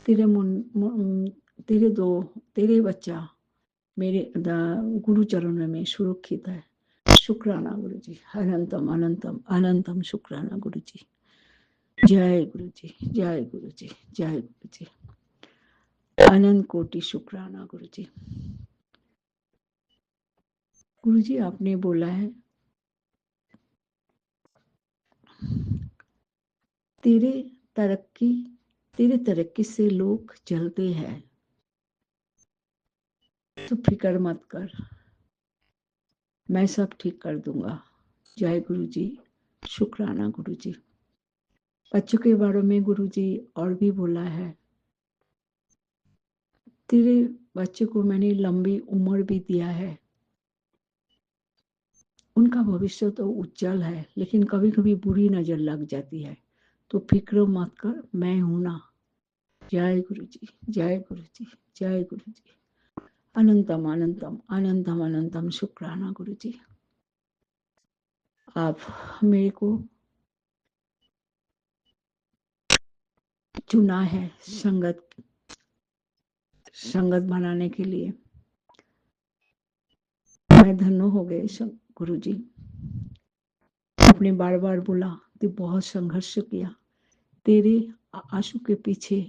Speaker 7: तेरे बच्चा मेरे गुरु चरणों में सुरक्षित है। शुक्राना गुरुजी, अनंतम अनंतम अनंतम शुक्राना गुरुजी। जय गुरुजी, जय गुरुजी, जय गुरुजी, अनंत कोटि शुक्राना गुरुजी। गुरुजी आपने बोला है, तेरे तरक्की से लोग जलते हैं, तो फिक्र मत कर, मैं सब ठीक कर दूंगा। जय गुरुजी, शुक्राना गुरुजी। बच्चों के बारे में गुरुजी और भी बोला है, तेरे बच्चे को मैंने लंबी उम्र भी दिया है, उनका भविष्य तो उज्जवल है, लेकिन कभी कभी बुरी नजर लग जाती है, तो फिक्र मत कर, मैं हूं ना। जय गुरुजी, जय गुरुजी, जय गुरुजी, अनंतम अनंतम अनंतम अनंतम शुक्राना गुरुजी। आप मेरे को चुना है संगत बनाने के लिए। मैं धन्य हो गए गुरुजी। आपने बार बार बोला तो बहुत संघर्ष किया। तेरे आंसू के पीछे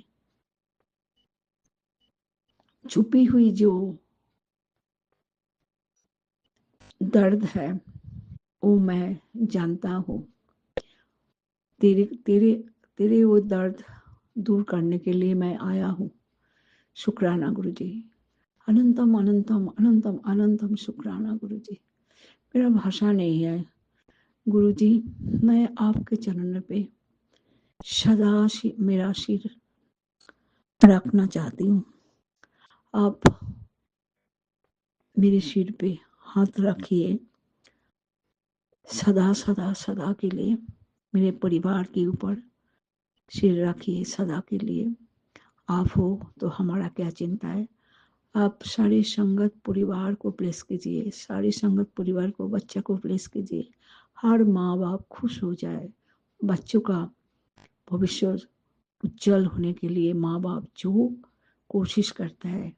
Speaker 7: छुपी हुई जो दर्द है वो मैं जानता हूँ। तेरे तेरे तेरे वो दर्द दूर करने के लिए मैं आया हूँ। शुक्राना गुरुजी। अनंतम अनंतम अनंतम अनंतम शुक्राना गुरुजी। मेरा भाषा नहीं है गुरुजी, मैं आपके चरणों पे सदा मेरा सिर रखना चाहती हूँ। आप मेरे सिर पे हाथ रखिए सदा सदा सदा के लिए। मेरे परिवार के ऊपर सिर रखिए सदा के लिए। आप हो तो हमारा क्या चिंता है। आप सारी संगत परिवार को ब्लेस कीजिए, सारी संगत परिवार को, बच्चा को ब्लेस कीजिए। हर माँ बाप खुश हो जाए। बच्चों का भविष्य उज्जवल होने के लिए माँ बाप जो कोशिश करता है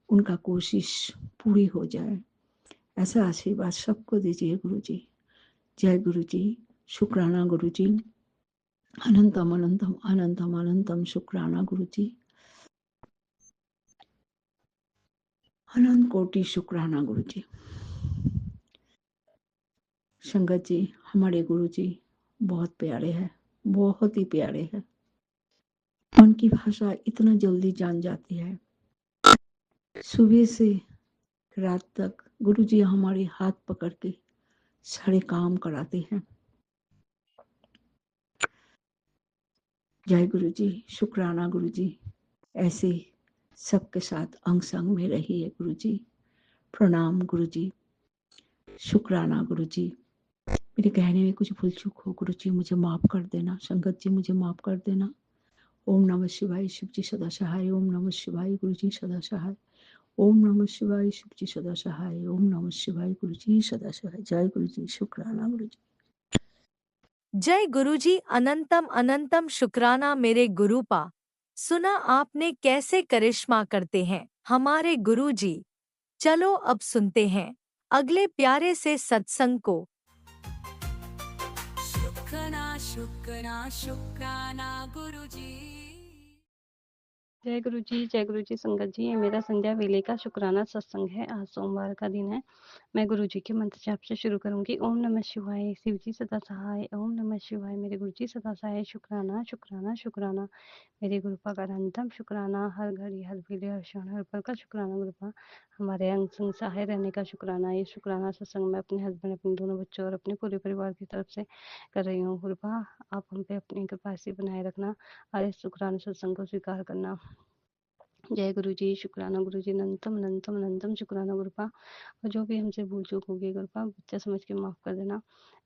Speaker 7: उनका कोशिश पूरी हो जाए, ऐसा आशीर्वाद सबको दीजिए गुरुजी। जय गुरुजी। शुक्राना गुरुजी। अनंतम अनंतम अनंतम अनंतम शुक्राना गुरुजी। अनंत कोटि शुक्राना गुरुजी। संगत जी, हमारे गुरुजी बहुत प्यारे हैं, बहुत ही प्यारे हैं। मन की भाषा इतना जल्दी जान जाती है। सुबह से रात तक गुरुजी हमारे हाथ पकड़ के सारे काम कराते हैं। जय गुरुजी। शुक्राना गुरुजी। ऐसे सबके साथ अंग संग में रहिए गुरुजी। प्रणाम गुरुजी। शुक्राना गुरुजी। मेरे कहने में कुछ भूल चूक हो गुरुजी मुझे माफ कर देना। संगत जी मुझे माफ कर देना। ओम नमः शिवाय। शिव जी सदा सहाय। ओम नमः शिवाय। गुरुजी सदा सहाय। ओम नमः शिवाय। शिव जी सदा सहाय। ओम नमः शिवाय। गुरुजी सदा सहाय। जय गुरुजी। शुक्राना गुरुजी।
Speaker 1: जय गुरुजी। अनंतम अनंतम शुक्राना मेरे गुरुपा। सुना आपने कैसे करिश्मा करते हैं हमारे गुरुजी। चलो अब सुनते हैं अगले प्यारे से सत्संग को।
Speaker 3: शुक्राना शुक्राना शुक्राना गुरुजी।
Speaker 2: जय गुरु जी संगत जी। ये मेरा संध्या वेले का शुक्राना सत्संग है। आज सोमवार का दिन है। मैं गुरु जी के मंत्र जाप से शुरू करूंगी। ओम नमः शिवाय। शिव जी सदा सहाय। ओम नमः शिवाय। मेरे गुरु जी सदा सहाय। शुक्राना शुक्राना शुक्राना मेरे गुरुपा का अनंतम शुक्राना। हर घड़ी हर वेले हर क्षण हर पल का शुक्राना गुरुपा। हमारे अंग संग सहाय रहने का शुक्राना। ये शुक्राना सत्संग मैं अपने हस्बैंड, अपने दोनों बच्चों और अपने पूरे परिवार की तरफ से कर रही हूँ। गुरुपा आप हम पे अपनी कृपा से बनाए रखना और इस शुक्राना सत्संग को स्वीकार करना। जय गुरु जी। शुक्राना गुरु जी। अनंतम अनंतम अनंतम शुक्राना गुरुपा। और जो भी हमसे भूल चूक होगी गुरुपा बच्चा समझ के माफ़ कर देना।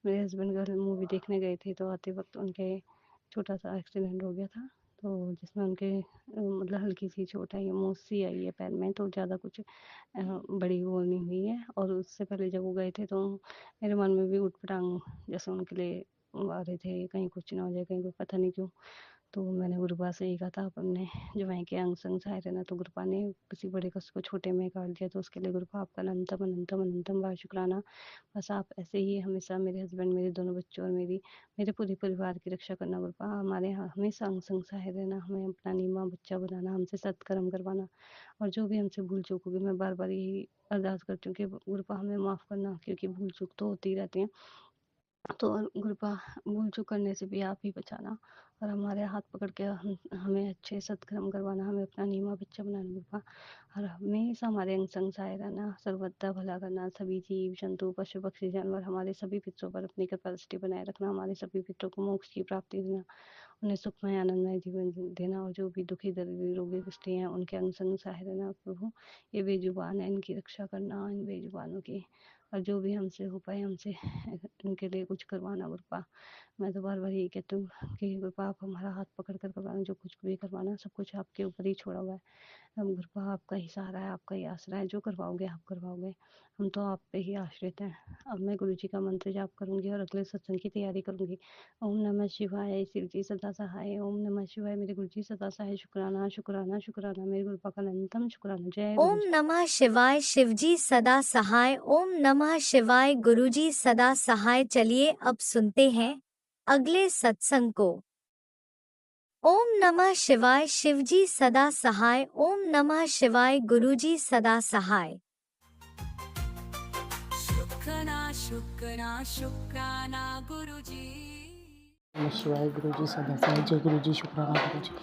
Speaker 2: मेरे हस्बैंड घर मूवी देखने गए थे तो आते वक्त उनके छोटा सा एक्सीडेंट हो गया था, तो जिसमें उनके मतलब हल्की सी चोट आई है, मोच सी आई है पैर में, तो ज़्यादा कुछ बड़ी वो नहीं हुई है। और उससे पहले जब वो गए थे तो मेरे मन में भी उटपटांग जैसे उनके लिए आ रहे थे, कहीं कुछ ना हो जाए, कहीं कुछ पता नहीं क्यों। तो मैंने गुरुपा से यही कहा था, आप अपने जवाई के अंग संग सहाय रहना। तो गुरुपा ने किसी बड़े कष्ट को छोटे में काट दिया, तो उसके लिए गुरुपा आपका अनंतम अनंतम अनंतम बार शुक्राना। बस आप ऐसे ही हमेशा मेरे हस्बैंड, मेरे दोनों बच्चों और मेरे पूरे परिवार की रक्षा करना गुरुपा। हमारे यहाँ हमेशा अंग संग सहाय रहना, हमें अपना नीमा बच्चा बनाना, हमसे सत्कर्म करवाना। और जो भी हमसे भूल चूक होगी मैं बार बार यही अरदास करती हूँ कि गुरुपा हमें माफ़ करना, क्योंकि भूल चूक तो होती रहती है। तो गुरुपा भूल चूक करने से भी आप ही बचाना और हमारे हाथ पकड़ के हमें अच्छे सत्कर्म करवाना, हमें अपना नीमा बच्चा बनाना गुरुपा। और हमेशा हमारे अंग संग सहाय रहना, सर्वदा भला करना, सभी जीव जंतु पशु पक्षी जानवर हमारे सभी पितरों पर अपनी कृपा दृष्टि बनाए रखना, हमारे सभी पितरों को मोक्ष की प्राप्ति देना, उन्हें सुखमय आनंदमय जीवन देना। और जो भी दुखी दरिद्र रोगी कुष्ठी हैं उनके अंग संग सहाय रहना प्रभु। ये बेजुबान है, इनकी रक्षा करना, इन बेजुबानों की। और जो भी हमसे हो पाए हमसे इनके लिए कुछ करवाना गुरुपा। मैं तो बार बार यही कहती हूँ कि गुरुपा आप हमारा हाथ पकड़ कर करवाना, जो कुछ भी करवाना सब कुछ आपके ऊपर ही छोड़ा हुआ है। हम गुरुपा आपका ही सहारा है, आपका ही आसरा है, जो करवाओगे आप करवाओगे, हम तो आप पे ही आश्रित हैं। अब मैं गुरु जी का मंत्र जाप करूंगी और अगले सत्संग की तैयारी करूंगी। ओम नमः शिवाय। शिव जी सदा सहाय। ओम नमः शिवाय। मेरे गुरु जी सदा सहाय। शुक्राना शुक्राना शुक्राना मेरे गुरुपा का अनंतम शुक्राना। जय गुरु
Speaker 1: ओम
Speaker 2: जी।
Speaker 1: नमः शिवाय। शिवजी सदा सहाय। ओम नमः
Speaker 5: नमः शिवाय। गुरुजी सदा सहाय। चलिए अब सुनते हैं अगले सत्संग को। ओम नमः शिवाय। शिवजी सदा सहाय। ओम नमः शिवाय। गुरुजी सदा सहाय।
Speaker 3: शुक्राना गुरुजी।
Speaker 4: नमः शिवाय। गुरुजी सदा सहाय। जय गुरुजी। शुक्राना गुरुजी।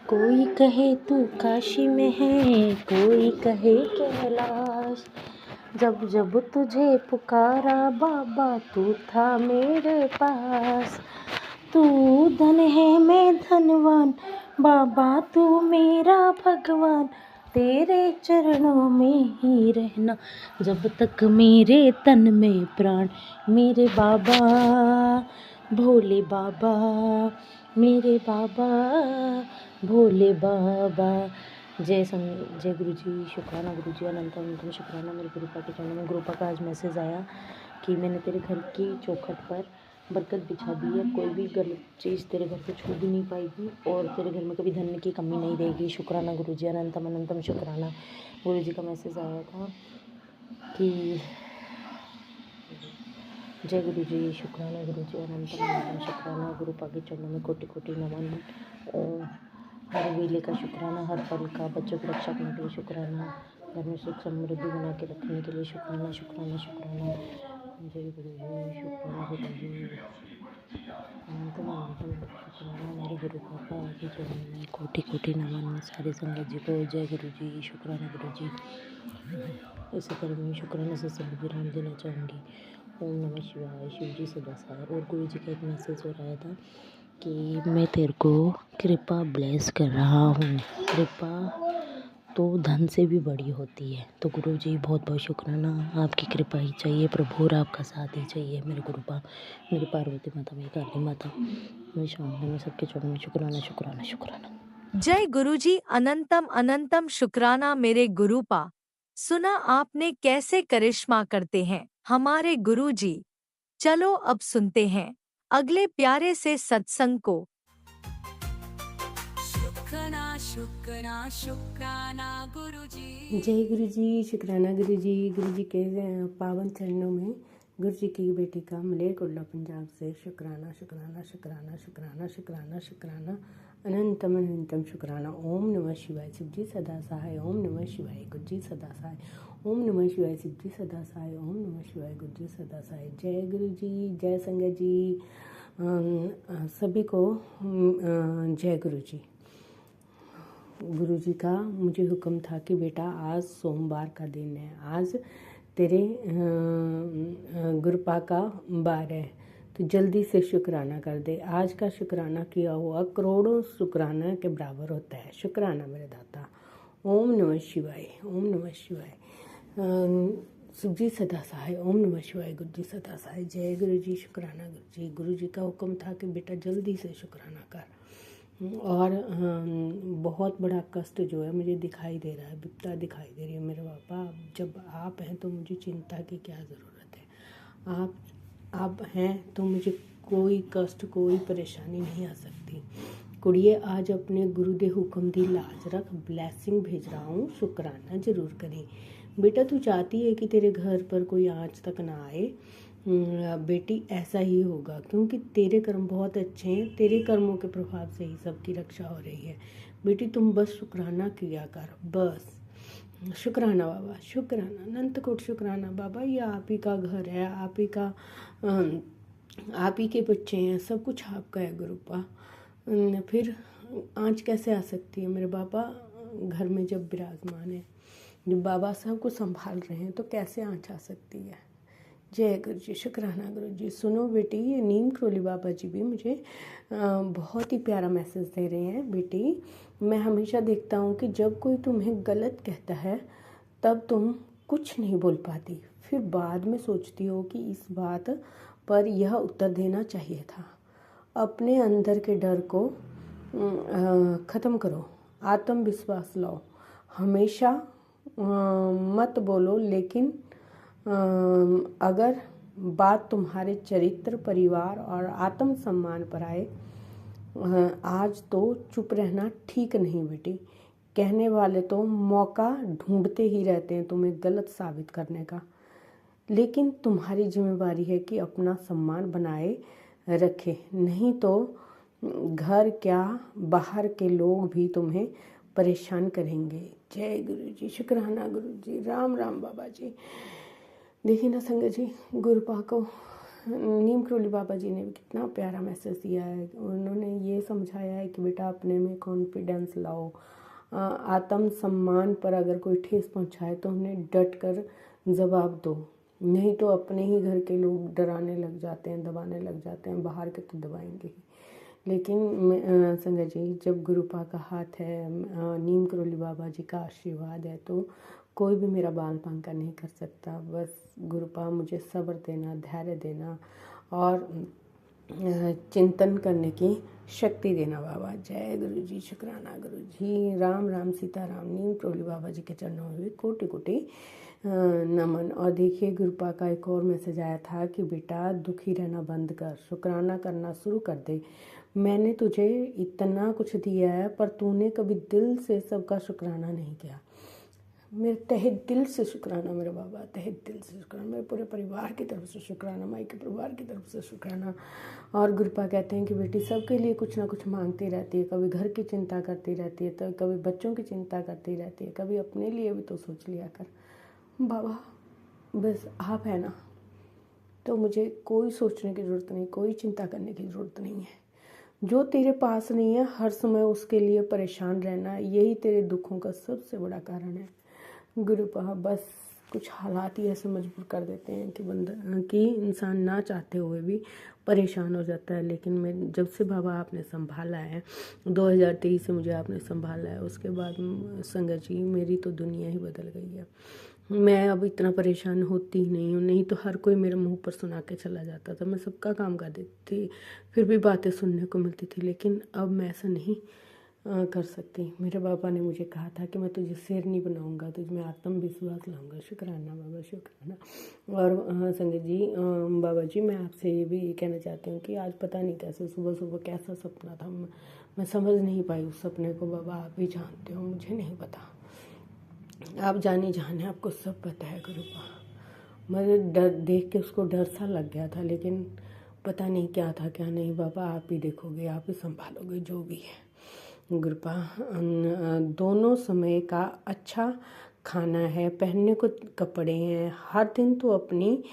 Speaker 4: कोई कहे तू काशी में है, कोई कहे कैलाश, जब जब तुझे पुकारा बाबा तू था मेरे पास। तू धन है मैं धनवान, बाबा तू मेरा भगवान, तेरे चरणों में ही रहना जब तक मेरे तन में प्राण। मेरे बाबा भोले बाबा, मेरे बाबा भोले बाबा। जय गुरु जी। शुक्राना गुरु जी। अनंत अनंत शुक्राना मेरे गुरुपा के चरणों में। गुरुपा का आज मैसेज आया कि मैंने तेरे घर की चौखट पर बरकत बिछा दी है, कोई भी गलत चीज़ तेरे घर पे छू भी नहीं पाएगी और तेरे घर में कभी धन की कमी नहीं रहेगी। शुक्राना गुरु जी। अनंतम अनंतम शुक्राना। गुरु जी का मैसेज आया था कि जय गुरु जी। शुक्राना गुरु जी। अनंतम अनंतम शुक्राना। गुरुपा के चरणों में कोटि कोटि नमन। और हर वेले का शुक्राना, हर पल का, बच्चों की रक्षा करने के लिए शुक्राना, घर में सुख समृद्धि बना के रखने के लिए शुक्राना शुक्राना शुक्राना। जय गुरु जी। शुक्राना गुरु जी। अनंतम अनंतम शुक्राना। मेरे गुरु पापा के चरणों में कोटि कोटि नमन। सारे संगत जी को जय गुरु जी। शुक्राना गुरु जी। इसी तरह मैं शुक्राना से सभी विराम देना चाहूँगी। ओम नमः शिवाय। शिव जी सदा सहाय। और गुरु जी का एक मैसेज और आया था कि मैं तेरे को कृपा ब्लेस कर रहा हूँ। कृपा तो धन से भी बड़ी होती है। तो गुरु जी बहुत बहुत शुक्राना। आपकी कृपा ही चाहिए प्रभु और आपका साथ ही चाहिए। मेरे गुरुपा, मेरी पार्वती माता, मेरी काली माता, मेरी शाम में सबके चरणों में शुक्राना शुक्राना शुक्राना।
Speaker 8: जय गुरुजी। अनंतम अनंतम शुक्राना मेरे गुरुपा। सुना आपने कैसे करिश्मा करते हैं हमारे गुरुजी। चलो अब सुनते हैं अगले प्यारे से सत्संग को।
Speaker 3: शुक्राना गुरुजी।
Speaker 4: जय गुरु जी। शुक्राना गुरु जी। गुरु जी के पावन चरणों में गुरु जी की बेटी का मलेरकोटला पंजाब से शुक्राना शुक्राना शुक्राना शुक्राना शुक्राना शुक्राना। अनंतम अनंतम शुक्राना। ओम नमः शिवाय। शिव जी सदा सहाय। ओम नमः शिवाय। गुरु जी सदा सहाय। ओम नमः शिवाय। शिव जी सदा सहाय। ओम नमः शिवाय। गुरु जी सदा सहाय। जय गुरु जी। जय संगत जी। सभी को जय गुरु जी। गुरु जी का मुझे हुक्म था कि बेटा आज सोमवार का दिन है, आज तेरे गुरुपा का बार है, तो जल्दी से शुक्राना कर दे। आज का शुक्राना किया हुआ करोड़ों शुक्राना के बराबर होता है। शुक्राना मेरे दाता। ओम नमः शिवाय। ओम नमः शिवाय। शिव जी सदा सहाय। ओम नमः शिवाय। गुरु जी सदा सहाय। जय गुरु जी। शुक्राना गुरु जी। गुरु जी का हुक्म था कि बेटा जल्दी से शुक्राना कर। और बहुत बड़ा कष्ट जो है मुझे दिखाई दे रहा है, विपदा दिखाई दे रही है मेरे पापा। जब आप हैं तो मुझे चिंता की क्या ज़रूरत है। आप हैं तो मुझे कोई कष्ट, कोई परेशानी नहीं आ सकती। कुड़िए आज अपने गुरु दे हुक्म दी लाज रख, ब्लैसिंग भेज रहा हूँ, शुक्राना ज़रूर करें। बेटा तू चाहती है कि तेरे घर पर कोई आज तक ना आए, बेटी ऐसा ही होगा, क्योंकि तेरे कर्म बहुत अच्छे हैं। तेरे कर्मों के प्रभाव से ही सबकी रक्षा हो रही है। बेटी तुम बस शुक्राना किया कर, बस शुक्राना बाबा, शुक्राना अनंत शुक्राना बाबा। ये आप ही का घर है, आप ही का, आप ही के बच्चे हैं, सब कुछ आपका है गुरुपा। फिर आँच कैसे आ सकती है मेरे बाबा? घर में जब विराजमान है, जब बाबा सब कुछ संभाल रहे हैं, तो कैसे आँच आ सकती है? जय गुरु जी। शुक्राना गुरु जी। सुनो बेटी, ये नीम क्रोली बाबा जी भी मुझे बहुत ही प्यारा मैसेज दे रहे हैं। बेटी मैं हमेशा देखता हूँ कि जब कोई तुम्हें गलत कहता है तब तुम कुछ नहीं बोल पाती, फिर बाद में सोचती हो कि इस बात पर यह उत्तर देना चाहिए था। अपने अंदर के डर को ख़त्म करो, आत्मविश्वास लाओ। हमेशा मत बोलो, लेकिन अगर बात तुम्हारे चरित्र, परिवार और आत्मसम्मान पर आए, आज तो चुप रहना ठीक नहीं बेटी। कहने वाले तो मौका ढूंढते ही रहते हैं तुम्हें गलत साबित करने का। लेकिन तुम्हारी जिम्मेवारी है कि अपना सम्मान बनाए रखे, नहीं तो घर क्या बाहर के लोग भी तुम्हें परेशान करेंगे। जय गुरु जी, शुक्राना गुरु जी, राम राम बाबा जी। देखिए ना संगत जी, गुरुपा को नीम करोली बाबा जी ने भी कितना प्यारा मैसेज दिया है। उन्होंने ये समझाया है कि बेटा अपने में कॉन्फिडेंस लाओ, आत्म सम्मान पर अगर कोई ठेस पहुंचाए तो उन्हें डट कर जवाब दो, नहीं तो अपने ही घर के लोग डराने लग जाते हैं, दबाने लग जाते हैं, बाहर के तो दबाएंगे ही। लेकिन संगत जी, जब गुरुपा का हाथ है, नीम करोली बाबा जी का आशीर्वाद है, तो कोई भी मेरा बाल बांका नहीं कर सकता। बस गुरुपा मुझे सब्र देना, धैर्य देना और चिंतन करने की शक्ति देना बाबा। जय गुरु जी, शुक्राना गुरु जी, राम राम सीताराम। नीम करोली बाबा जी के चरणों में भी कोटि कोटि नमन। और देखिए, गुरुपा का एक और मैसेज आया था कि बेटा दुखी रहना बंद कर, शुक्राना करना शुरू कर दे। मैंने तुझे इतना कुछ दिया है पर तूने कभी दिल से सबका शुक्राना नहीं किया। मेरे तहे दिल से शुक्राना मेरे बाबा, तहे दिल से शुक्राना, मेरे पूरे परिवार की तरफ से शुक्राना, माई के परिवार की तरफ से शुक्राना। और गुरुपा कहते हैं कि बेटी सबके लिए कुछ ना कुछ मांगती रहती है, कभी घर की चिंता करती रहती है, तो कभी बच्चों की चिंता करती रहती है, कभी अपने लिए भी तो सोच लिया कर बाबा। बस आप है ना, तो मुझे कोई सोचने की ज़रूरत नहीं, कोई चिंता करने की ज़रूरत नहीं है। जो तेरे पास नहीं है हर समय उसके लिए परेशान रहना, यही तेरे दुखों का सबसे बड़ा कारण है। गुरुपा बस कुछ हालात ही ऐसे मजबूर कर देते हैं कि इंसान ना चाहते हुए भी परेशान हो जाता है। लेकिन मैं जब से बाबा आपने संभाला है, 2023 से मुझे आपने संभाला है, उसके बाद संगत जी मेरी तो दुनिया ही बदल गई है। मैं अब इतना परेशान होती ही नहीं हूँ, नहीं तो हर कोई मेरे मुंह पर सुना के चला जाता था। मैं सबका काम कर देती थी, फिर भी बातें सुनने को मिलती थी, लेकिन अब मैं ऐसा नहीं कर सकती। मेरे बाबा ने मुझे कहा था कि मैं तुझे शेर नहीं बनाऊंगा, तुझ में आत्मविश्वास लाऊंगा। शुक्राना बाबा, शुक्राना। और संगत जी, बाबा जी मैं आपसे ये भी कहना चाहती हूँ कि आज पता नहीं कैसे सुबह सुबह कैसा सपना था, मैं समझ नहीं पाई उस सपने को। बाबा आप भी जानते हो, मुझे नहीं पता, आप जाने जाने, आपको सब पता है गुरुपा। मुझे डर देख के उसको डर सा लग गया था, लेकिन पता नहीं क्या था क्या नहीं। बाबा आप ही देखोगे, आप ही संभालोगे जो भी है गुरुपा। दोनों समय का अच्छा खाना है, पहनने को कपड़े हैं, हर दिन तो अपनी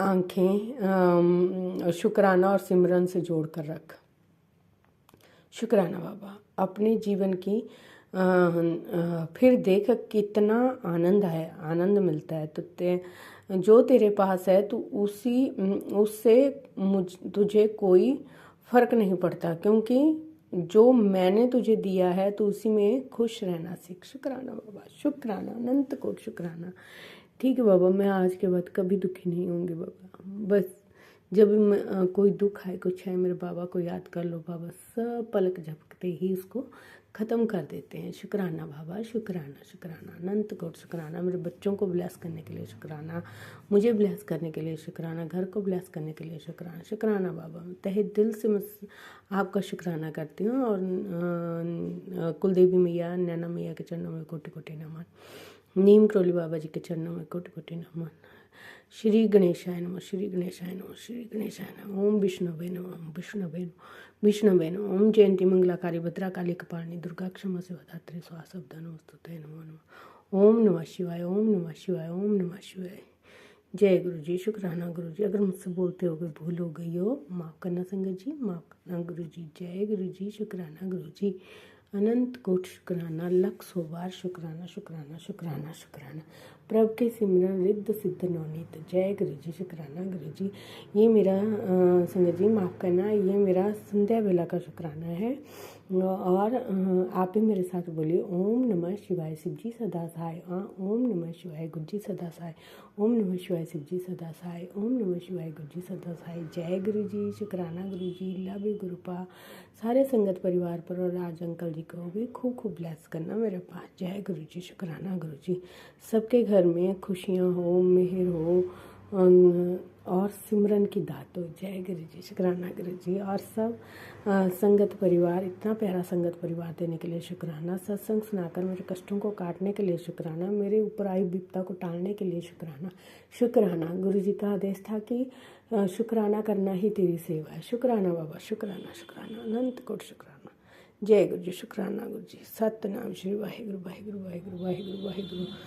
Speaker 4: आंखें शुक्राना और सिमरन से जोड़ कर रख। शुक्राना बाबा, अपने जीवन की फिर देख कितना आनंद मिलता है। तो जो तेरे पास है तो उससे तुझे कोई फ़र्क नहीं पड़ता, क्योंकि जो मैंने तुझे दिया है तो उसी में खुश रहना सीख। शुक्राना बाबा, शुक्राना, अनंत कोट शुक्राना। ठीक है बाबा, मैं आज के बाद कभी दुखी नहीं होंगी बाबा। बस जब कोई दुख है, कुछ है, मेरे बाबा को याद कर लो बाबा, सब पलक झपकते ही उसको ख़त्म कर देते हैं। शुक्राना बाबा, शुक्राना, शुक्राना, अनंत कोट शुक्राना। मेरे बच्चों को ब्लेस करने के लिए शुक्राना, मुझे ब्लेस करने के लिए शुक्राना, घर को ब्लेस करने के लिए शुक्राना। शुक्राना बाबा, तहे दिल से मैं आपका शुक्राना करती हूँ। और कुलदेवी मैया, नैना मैया के चरणों में कोटि कोटि नमन, नीम करोली बाबा जी के चरणों में कोटि कोटि नमन। श्री गणेशाय नमः, श्री गणेशाय नमः, श्री गणेशाय नमः। ओम विष्णुवे नमः, ओम विष्णुवे नमः, विष्णुवे नमः। ओम जयंती मंगलाकारी भद्राकाली कपालिनी दुर्गा क्षमा शिवधात्री स्वासब्दा नमस्तुते नमो नमः। ओम नमः शिवाय, ओम नमः शिवाय, ओम नमः शिवाय। जय गुरु जी, शुक्राना गुरु जी। अगर मुझसे बोलते हो गए, भूल हो गई हो, माफ़ करना संगत जी, माफ़ करना गुरु जी। जय गुरु जी, शुक्राना गुरु जी, अनंत कोट शुक्राना, लख 100 बार शुक्राना, शुक्राना, शुक्राना, शुक्राना। प्रभ के सिमरन रिद्ध सिद्ध नवनीत। जय गुरु जी, शुक्राना गुरु जी। ये मेरा संगत जी माफ़ करना, ये मेरा संध्या वेला का शुक्राना है। और आप ही मेरे साथ बोलिए, ओम नमः शिवाय शिव जी सदा सहाय। ओम नमः शिवाय गुरु जी सदा सहाय। ओम नमः शिवाय शिव जी सदा सहाय। ओम नमः शिवाय गुरु जी सदा सहाय। जय गुरु जी, शुक्राना गुरु जी, लव यू गुरुपा। सारे संगत परिवार पर और राज अंकल जी को भी खूब खूब ब्लेस करना मेरे पास। जय गुरु जी, शुक्राना गुरु जी। सबके घर में खुशियाँ हो, मेहर हो, और सिमरन की दातो। जय गुरु जी, शुक्राना गुरु जी। और सब संगत परिवार, इतना प्यारा संगत परिवार देने के लिए शुक्राना। सत्संग सुनाकर मेरे कष्टों को काटने के लिए शुक्राना। मेरे ऊपर आई विपदा को टालने के लिए शुक्राना। शुक्राना, गुरु जी का आदेश था कि शुक्राना करना ही तेरी सेवा है। शुक्राना बाबा, शुक्राना शुक्राना, अनंत कोट शुक्राना। जय गुरु जी, शुक्राना गुरु जी। सतनाम श्री वाहिगुरु वाहिगुरु वाहिगुरु वाहिगुरु वाहिगुरु।